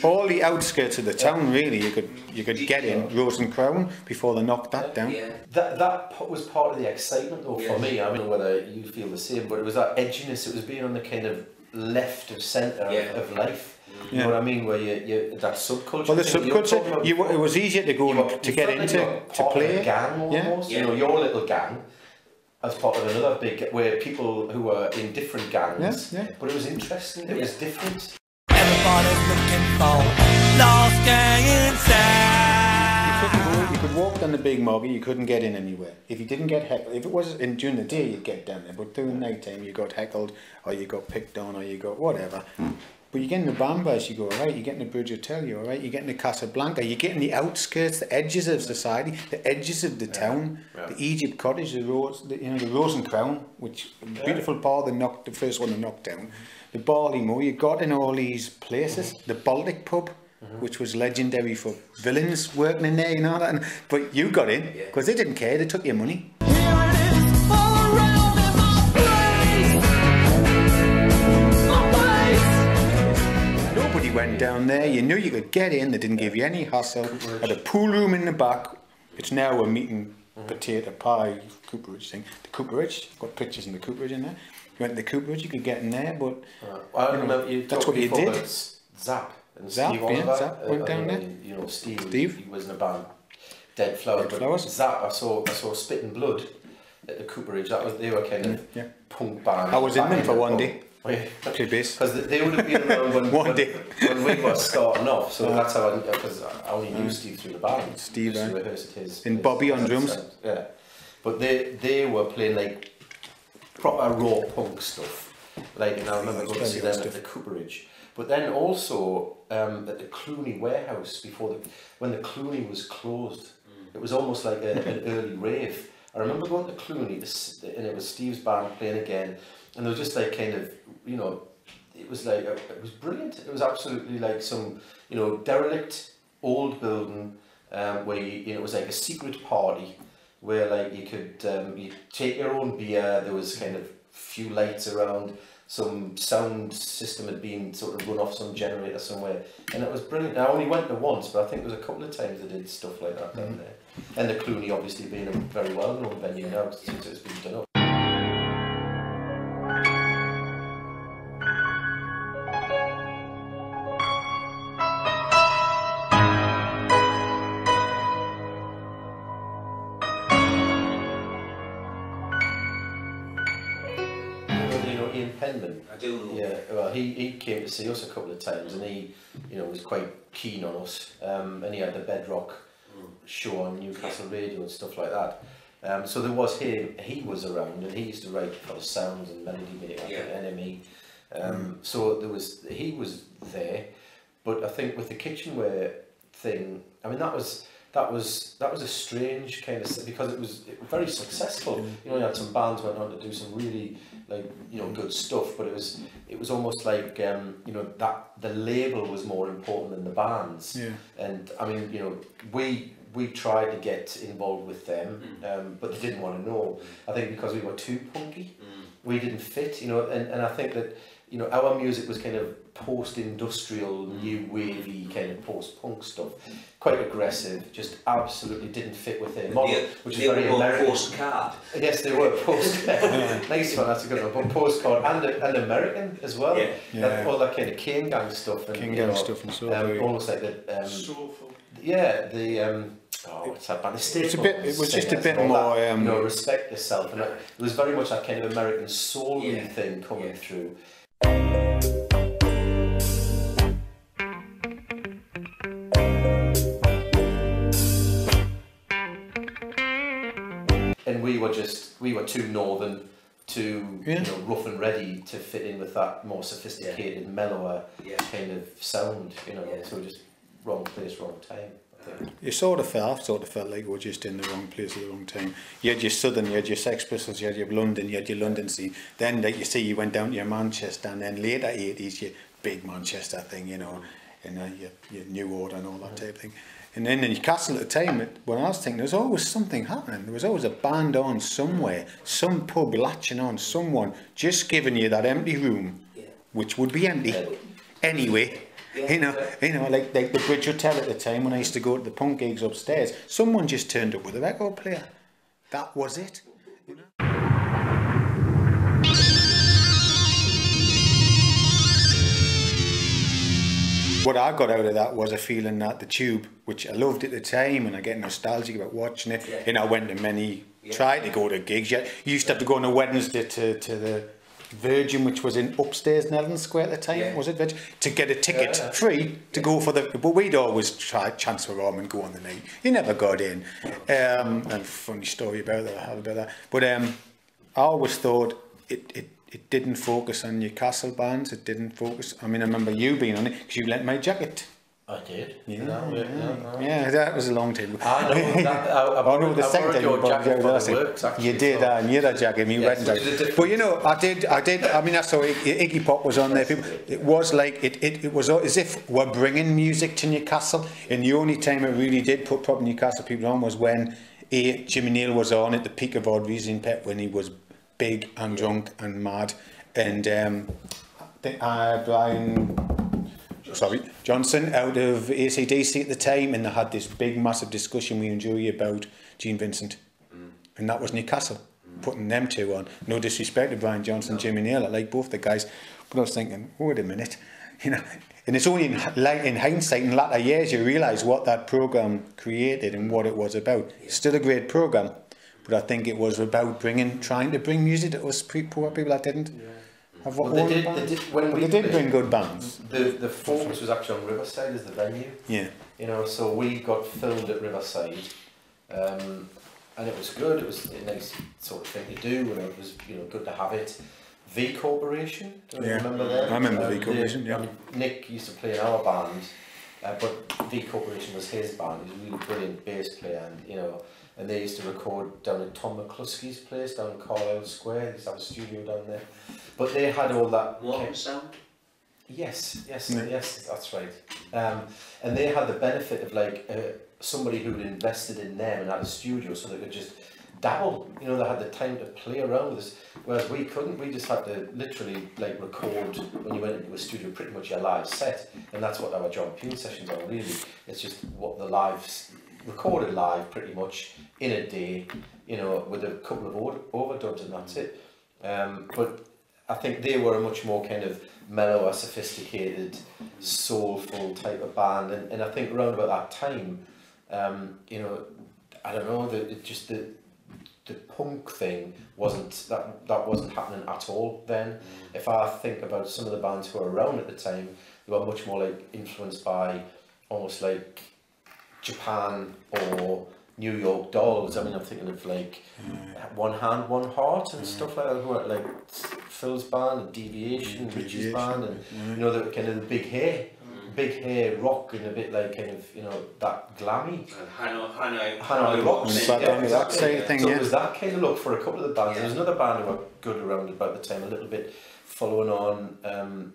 Speaker 3: all the outskirts of the town. Really, you could get in Rose and Crown before they knocked that down.
Speaker 2: That was part of the excitement, though, for me. I don't know whether you feel the same, but it was that edginess. It was being on the kind of left of centre of life. You know what I mean? Where you that subculture.
Speaker 3: Well, the
Speaker 2: thing,
Speaker 3: subculture, it was easier to go and to get into to play.
Speaker 2: A gang almost. You know, your little gang as part of another big, where people who were in different gangs. But it was interesting. It was different.
Speaker 1: Everybody's looking for lost gang inside.
Speaker 3: You could walk down the Big Moggy, you couldn't get in anywhere. If you didn't get heckled, if it was during the day, you'd get down there, but during night time, you got heckled, or you got picked on, or you got whatever. But you get in the Bambas, you go alright, you get in the Bridge Hotel, you're alright, you get in the Casablanca, you get in the outskirts, the edges of society, the edges of the town, the Egypt Cottage, the Rose and Crown, which beautiful bar, the first one to knock down. The Barleymoor, you got in all these places, the Baltic pub, which was legendary for villains working in there, you know that. But you got in because they didn't care; they took your money. Nobody went down there. You knew you could get in. They didn't give you any hassle. Had a pool room in the back. It's now a meat and potato pie cooperage thing. The cooperage. I've got pictures in the cooperage in there. You went to the cooperage, you could get in there, but
Speaker 2: I remember you
Speaker 3: that's what you did.
Speaker 2: Zap and
Speaker 3: Zap,
Speaker 2: Steve Oliver,
Speaker 3: Zap went down there.
Speaker 2: You know, Steve.
Speaker 3: Steve.
Speaker 2: He was in a band, Dead Flowers.
Speaker 3: Dead Flowers.
Speaker 2: But Zap, I saw Spit and Blood at the cooperage. They were kind of punk band.
Speaker 3: I was in them for one day.
Speaker 2: Play
Speaker 3: bass.
Speaker 2: Because they would have been around when,
Speaker 3: one day
Speaker 2: when we were starting off. So that's how because I only knew Steve through the band.
Speaker 3: Steve,
Speaker 2: used to rehearse at his.
Speaker 3: And Bobby on drums.
Speaker 2: Yeah, but they were playing like proper raw punk stuff. Like, and I remember going to see them at the Cooperage. But then also at the Clooney warehouse when the Clooney was closed. It was almost like an early rave. I remember going to Clooney and it was Steve's band playing again, and there was just like kind of, you know, it was like it was brilliant. It was absolutely like some, you know, derelict old building where it was like a secret party where like you could you take your own beer. There was kind of few lights around, some sound system had been sort of run off some generator somewhere, and it was brilliant. I only went there once, but I think there was a couple of times they did stuff like that down there. And the Clooney obviously being a very well known venue now since it's been done up.
Speaker 5: I do know.
Speaker 2: Yeah, well, he came to see us a couple of times, and he, you know, was quite keen on us. And he had the Bedrock show on Newcastle Radio and stuff like that. So there was him. He was around, and he used to write for the sounds and melody maker at NME. So he was there, but I think with the kitchenware thing, I mean that was a strange kind of, because it was very successful. You know, you had some bands went on to do some really, like, you know, good stuff, but it was almost like you know, that the label was more important than the bands. And I mean, you know, we we tried to get involved with them, but they didn't want to know. I think because we were too punky, we didn't fit, you know, and I think that, you know, our music was kind of post-industrial, new wavy kind of post-punk stuff, quite aggressive, just absolutely didn't fit with their model, which is very American.
Speaker 5: Postcard.
Speaker 2: Yes, they were postcard. Nice one, that's a good one. But postcard and American as well. All that kind of Cane Gang stuff and
Speaker 3: Cane Gang stuff and so
Speaker 2: almost like the
Speaker 5: soulful.
Speaker 2: Yeah, the what's that band?
Speaker 3: It was just a bit more
Speaker 2: you know, respect yourself, and it was very much that kind of American soul thing coming through. And we were too northern, too you know, rough and ready to fit in with that more sophisticated, mellower kind of sound, you know. So just wrong place, wrong time. I think.
Speaker 3: You sort of felt like you were just in the wrong place at the wrong time. You had your Southern, you had your Sex Pistols, you had your London, you had your London scene. Then, like you see, you went down to your Manchester, and then later 80s, your big Manchester thing, you know, and your New Order and all that type of thing. And then in Newcastle at the time, when I was thinking, there was always something happening. There was always a band on somewhere, some pub latching on, someone just giving you that empty room, which would be empty anyway. You know, like the Bridge Hotel at the time when I used to go to the punk gigs upstairs. Someone just turned up with a record player. That was it. You know? What I got out of that was a feeling that the Tube, which I loved at the time, and I get nostalgic about watching it. And I went to many, tried to go to gigs. You used to have to go on a Wednesday to the Virgin, which was in upstairs Nelson Square at the time, was it Virgin? To get a ticket free to go for the, but we'd always try chance for arm and go on the night. You never got in. And funny story about that, I have about that. But I always thought it didn't focus on Newcastle bands. It didn't focus. I mean, I remember you being on it because you lent my jacket.
Speaker 2: I did.
Speaker 3: Yeah, that was a long time ago.
Speaker 2: I know that. I
Speaker 3: know the second time
Speaker 2: your jacket for the works, actually,
Speaker 3: you did, I knew that jacket. But you know, I did. I mean, I saw Iggy Pop was on there. People, it was like it was as if we're bringing music to Newcastle. And the only time it really did put proper Newcastle people on was when Jimmy Neal was on at the peak of Odd Reason Pet, when he was big and drunk and mad, and Johnstone out of AC/DC at the time, and they had this big massive discussion we enjoy about Gene Vincent, and that was Newcastle, putting them two on. No disrespect to Brian Johnson, Jimmy Neal, I like both the guys, but I was thinking, wait a minute, you know. And it's only in hindsight, in latter years, you realise what that programme created and what it was about. It's still a great programme, but I think it was about trying to bring music to us poor people that didn't.
Speaker 2: Well, they did
Speaker 3: bring good bands.
Speaker 2: The Forks was actually on Riverside as the venue.
Speaker 3: Yeah.
Speaker 2: You know, so we got filmed at Riverside, and it was good. It was a nice sort of thing to do, and it was, you know, good to have it. V Corporation, do you remember them?
Speaker 3: I remember V Corporation.
Speaker 2: I mean, Nick used to play in our band, but V Corporation was his band. He was a really brilliant bass player, and you know. And they used to record down at Tom McCluskey's place down in Carlisle Square. They used to have a studio down there. But they had all that...
Speaker 5: Warm sound?
Speaker 2: Yes, that's right. And they had the benefit of like somebody who had invested in them and had a studio, so they could just dabble. You know, they had the time to play around with us, whereas we couldn't. We just had to literally like record when you went into a studio pretty much your live set, and that's what our John Peel sessions are really. It's just what the lives... recorded live pretty much in a day, you know, with a couple of overdubs, and that's it. But I think they were a much more kind of mellower, sophisticated, soulful type of band, and I think around about that time, you know, I don't know, the punk thing wasn't happening at all then. If I think about some of the bands who were around at the time, they were much more like influenced by almost like Japan or New York Dolls. I mean, I'm thinking of like One Hand, One Heart and stuff like that, who are like Phil's band and Deviation, Richie's band, and you know, the kind of the big hair rock, and a bit like kind of, you know, that glammy Hanoi rock.
Speaker 3: That side thing,
Speaker 2: so it was that kind of look for a couple of the bands. There was another band who were good around about the time, a little bit following on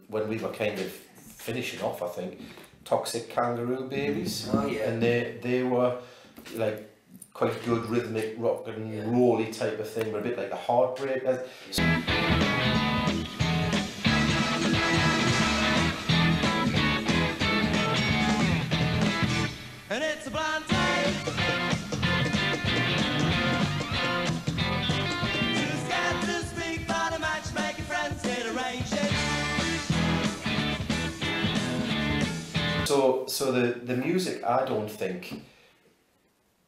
Speaker 2: when we were kind of finishing off, I think. Toxic Kangaroo Babies, and they were like quite good rhythmic rock and rolly type of thing. We're a bit like the Heartbreakers.
Speaker 1: And it's a blind date. Just got to speak by the matchmaking friends did arrange it.
Speaker 2: So the music, I don't think,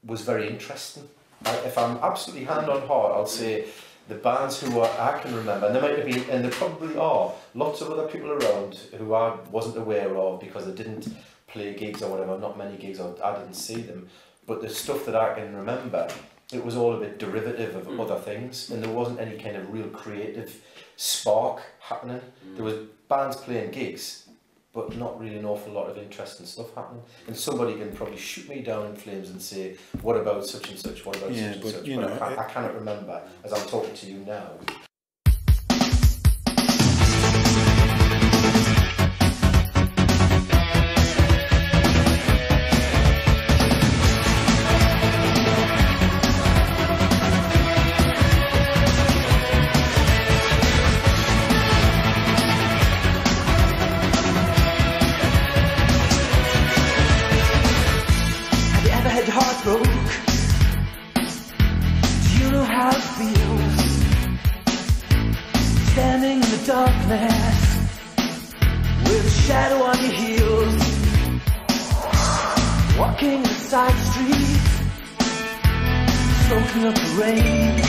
Speaker 2: was very interesting. If I'm absolutely hand on heart, I'll say the bands who I can remember, and there might have been, and there probably are, lots of other people around who I wasn't aware of because they didn't play gigs or whatever, not many gigs, or I didn't see them. But the stuff that I can remember, it was all a bit derivative of other things, and there wasn't any kind of real creative spark happening. There was bands playing gigs, but not really an awful lot of interesting stuff happening. And somebody can probably shoot me down in flames and say, what about such and such, what about such and such?
Speaker 3: You know,
Speaker 2: I cannot remember as I'm talking to you now.
Speaker 1: Standing in the darkness with a shadow on your heels, walking the side street, soaking up the rain,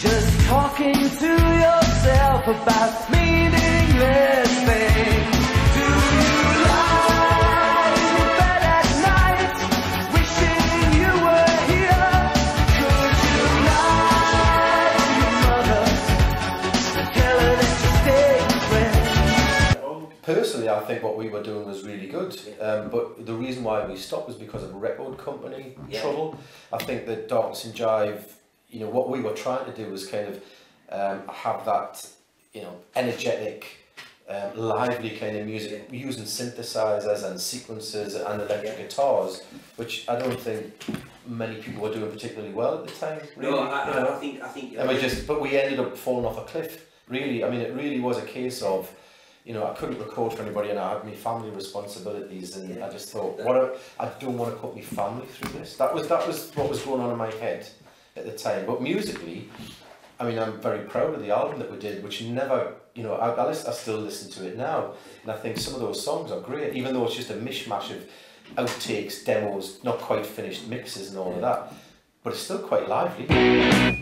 Speaker 1: just talking to yourself about meaningless things. Do you lie in bed at night, wishing you were here? Could you lie to your mother and tell her that you stay with friends?
Speaker 2: Personally, I think what we were doing was really good, but the reason why we stopped was because of record company trouble. I think that Knox and Jive, you know, what we were trying to do was kind of have that, you know, energetic, lively kind of music, using synthesizers and sequencers and electric guitars, which I don't think many people were doing particularly well at the time. Really.
Speaker 5: No, I think.
Speaker 2: And but we ended up falling off a cliff. Really, I mean, it really was a case of, you know, I couldn't record for anybody, and I had my family responsibilities, and I just thought, I don't want to put my family through this. That was what was going on in my head at the time. But musically, I mean, I'm very proud of the album that we did, which never, you know, I still listen to it now, and I think some of those songs are great, even though it's just a mishmash of outtakes, demos, not quite finished mixes and all of that, but it's still quite lively.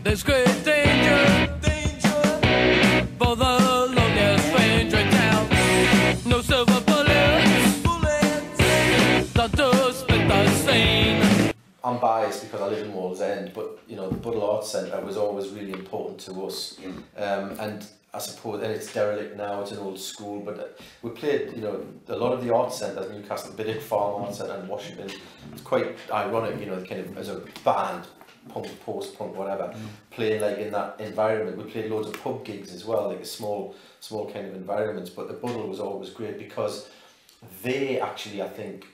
Speaker 1: There's great danger for the longest range right now. No silver bullets, not to split the scene.
Speaker 2: I'm biased because I live in Wallsend, but you know, the Buddle Arts Centre was always really important to us, and I suppose, and it's derelict now, it's an old school, but we played, you know, a lot of the arts centres, Newcastle, Biddick Farm Arts Centre and Washington. It's quite ironic, you know, kind of as a band, punk, post-punk, whatever, playing like in that environment. We played loads of pub gigs as well, like a small kind of environments, but the Buddle was always great because they actually, I think,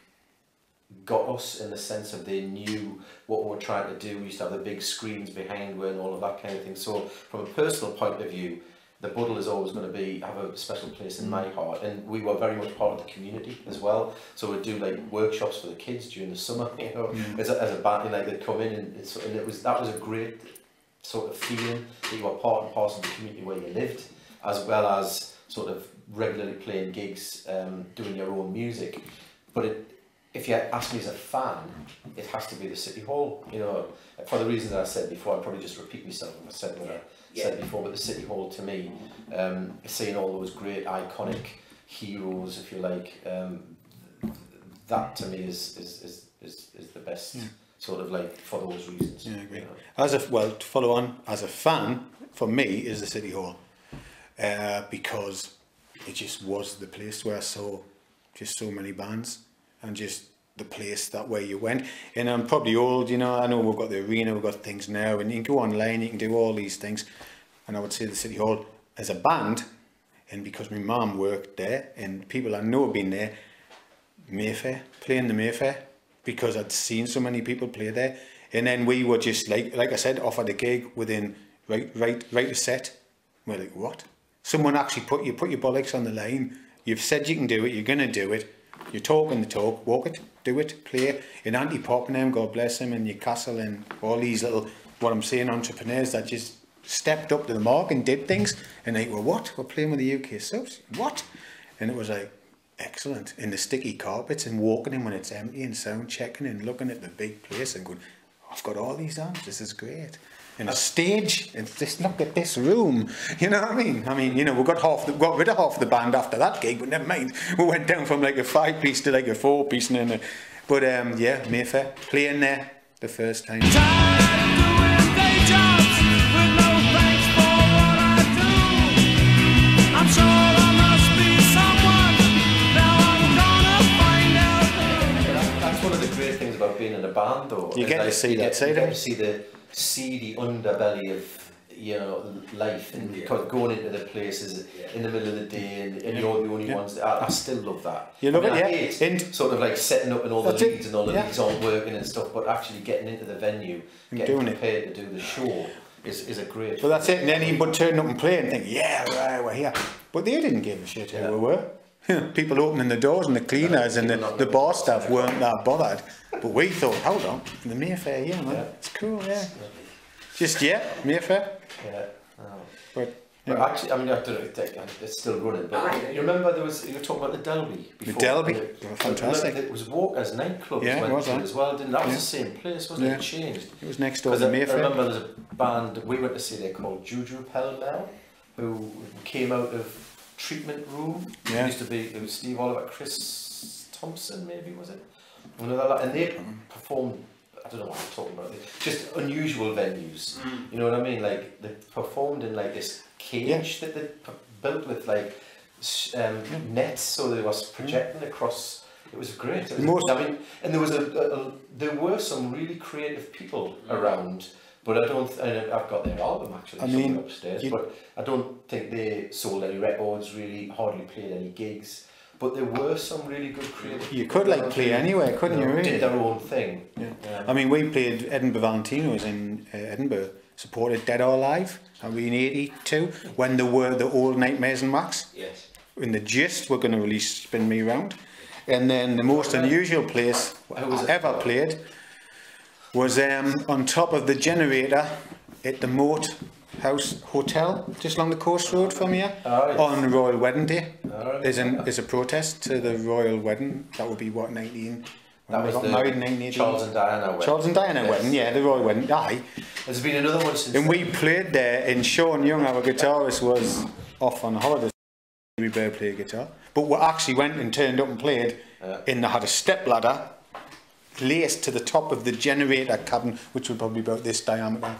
Speaker 2: got us in the sense of they knew what we were trying to do. We used to have the big screens behind we and all of that kind of thing. So from a personal point of view, the Buddle is always going to have a special place in my heart, and we were very much part of the community as well. So we'd do like workshops for the kids during the summer, you know, as a band, like they'd come in, and that was a great sort of feeling that you were part and parcel of the community where you lived, as well as sort of regularly playing gigs, doing your own music. But if you ask me as a fan, it has to be the City Hall, you know, for the reasons that I said before. I'll probably just repeat myself if I said what I said before, but the City Hall to me, seeing all those great iconic heroes, if you like, that to me is the best sort of like for those reasons.
Speaker 3: Yeah, I agree.
Speaker 2: You know.
Speaker 3: To follow on, as a fan, for me, is the City Hall, because it just was the place where I saw just so many bands. And just the place that way you went. And I'm probably old, you know, I know we've got the arena, we've got things now, and you can go online, you can do all these things. And I would say the City Hall as a band, and because my mum worked there, and people I know have been there, Mayfair, playing the Mayfair, because I'd seen so many people play there. And then we were just like I said, offered a gig within right a set. We're like, what? Someone actually put your bollocks on the line. You've said you can do it. You're gonna do it. You're talking the talk. Walk it. Do it. Play. In Anti-Pop and them, God bless him, and Newcastle and all these little, what I'm saying, entrepreneurs that just stepped up to the mark and did things. And they were, what? We're playing with the UK subs. What? And it was like, excellent. In the sticky carpets and walking in when it's empty and sound checking and looking at the big place and going, I've got all these arms, this is great. And a stage, and just look at this room, you know what I mean? I mean, you know, we got rid of half the band after that gig, but never mind. We went down from like a 5-piece to like a 4-piece, and then, but yeah, Mayfair, playing there the first time.
Speaker 2: About being in a band, though,
Speaker 3: you get to see that side.
Speaker 2: You get to see the seedy underbelly of, you know, life, and going into the places in the middle of the day, and you're the only ones. I still love that.
Speaker 3: You love
Speaker 2: I
Speaker 3: it,
Speaker 2: hate sort of like setting up and all the leads and all the leads aren't working and stuff, but actually getting into the venue, getting prepared to do the show is a great.
Speaker 3: Well, that's it. And then he would turn up and play and think, yeah, right, we're here. But they didn't give a shit who we were. People opening the doors and the cleaners and the bar staff weren't that bothered. But we thought, hold on, the Mayfair, yeah, man, it's cool, yeah. Just, Mayfair.
Speaker 2: Yeah.
Speaker 3: But
Speaker 2: actually, I mean, I don't know, it's still running, but you remember you were talking about the Delby before?
Speaker 3: The Delby, they were fantastic.
Speaker 2: It was Walker's nightclubs
Speaker 3: went
Speaker 2: to as well, didn't it? That was the same place, wasn't it? It changed.
Speaker 3: It was next door to Mayfair.
Speaker 2: I remember there's a band we went to see there called Juju Pell Mell, who came out of Treatment Room. It used to be, it was Steve Oliver, Chris Thompson maybe, was it? And they performed, I don't know what I'm talking about, just unusual venues. You know what I mean? Like they performed in like this cage that they built with like nets, so they was projecting across. It was great. It was, I mean, and there was there were some really creative people around. But I've got their album actually upstairs, but I don't think they sold any records, really, hardly played any gigs. But there were some really good creative people.
Speaker 3: You could like play anywhere, couldn't you really?
Speaker 2: Did their own thing.
Speaker 3: I mean, we played Edinburgh Valentino's in Edinburgh, supported Dead or Alive, and we in '82, when there were the old Nightmares and Max.
Speaker 2: Yes.
Speaker 3: In the Gist, we're going to release Spin Me Round. And then the most unusual place I ever played was on top of the generator at the Moat House Hotel, just along the coast road from here, on Royal Wedding Day. There's a protest to the Royal Wedding. That would be what, 19...
Speaker 2: That was the married in 1980. Charles and Diana wedding.
Speaker 3: Charles and Diana wedding, yeah, the Royal Wedding. Aye.
Speaker 2: There's been another one since.
Speaker 3: And we played there, and Sean Young, our guitarist, was off on holidays. We barely play guitar, but we actually went and turned up and played, and they had a step ladder laced to the top of the generator cabin, which would probably be about this diameter,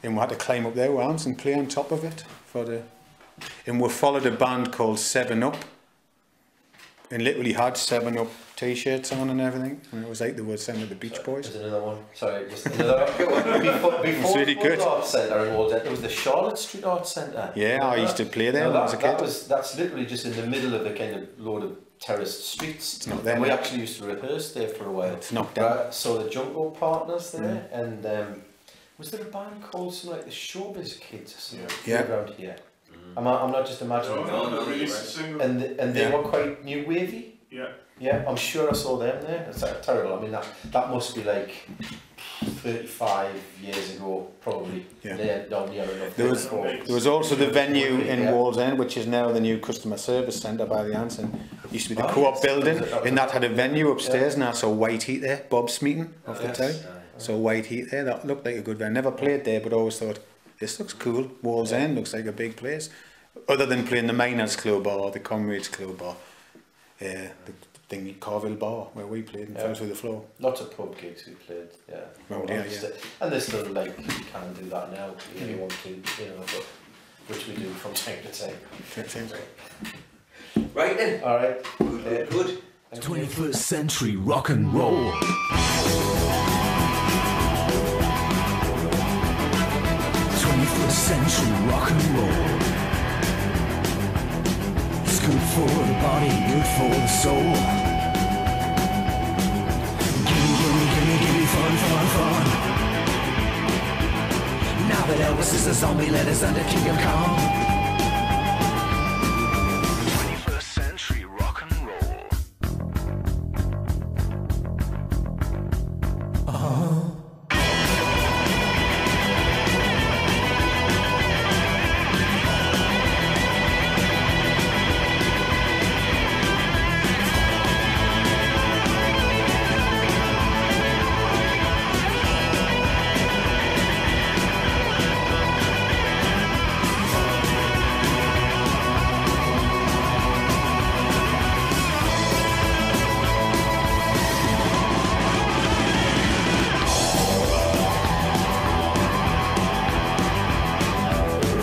Speaker 3: and we had to climb up there once and play on top of it and we followed a band called 7 Up, and literally had 7 Up t-shirts on and everything, and it was like they were saying with the Beach Boys.
Speaker 2: There's another one. Sorry, just another one. Before
Speaker 3: really
Speaker 2: the Arts Centre in Walden, there was the Charlotte Street Arts Centre.
Speaker 3: Yeah, I used to play there when I was a kid.
Speaker 2: That's literally just in the middle of a kind of load of terraced streets.
Speaker 3: It's not there.
Speaker 2: And we actually used to rehearse there for a while.
Speaker 3: It's not there.
Speaker 2: So the Jungle Partners there, and was there a band called something like the Showbiz Kids or something around here? I'm not just imagining.
Speaker 5: No,
Speaker 2: and they were quite new wavy. Yeah, I'm sure I saw them there. It's terrible. I mean, that must be like 35 years ago, probably. There
Speaker 3: was also the venue in Wallsend, which is now the new customer service centre by the Anson. It used to be the Co-op building, and that had a venue upstairs, and I saw White Heat there, Bob's meeting off the telly. So White Heat there, that looked like a good venue. Never played there, but always thought, this looks cool. Wallsend looks like a big place. Other than playing the Miners Club or the Comrades Club or the thing Carville Bar where we played and fell through the floor.
Speaker 2: Lots of pub gigs we played, and there's still like you can do that now if you want to, but which we do from time to time.
Speaker 5: Right then.
Speaker 2: All right.
Speaker 5: Good.
Speaker 1: 21st century rock and roll. 21st century rock and roll. It's good for the body, good for the soul. fun. Now that Elvis is a zombie, let us under King of Kong. 21st century rock and roll. Uh-huh.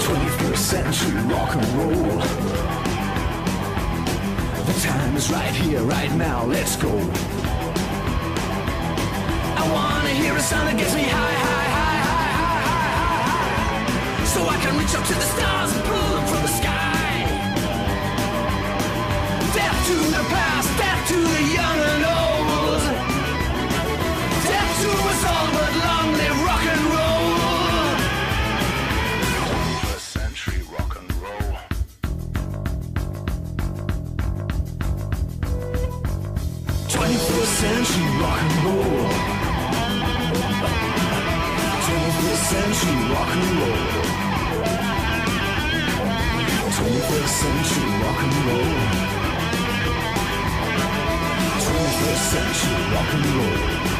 Speaker 1: 21st century rock and roll. The time is right here, right now, let's go. I wanna hear a sound that gets me high, high, high, high, high, high, high, so I can reach up to the stars and pull them from the sky. Death to the past, death to the young and old. Death to us all, but long live rock and roll. 21st century rock and roll. 21st century rock and roll. 21st century rock and roll. 21st century rock and roll. 21st century rock and roll.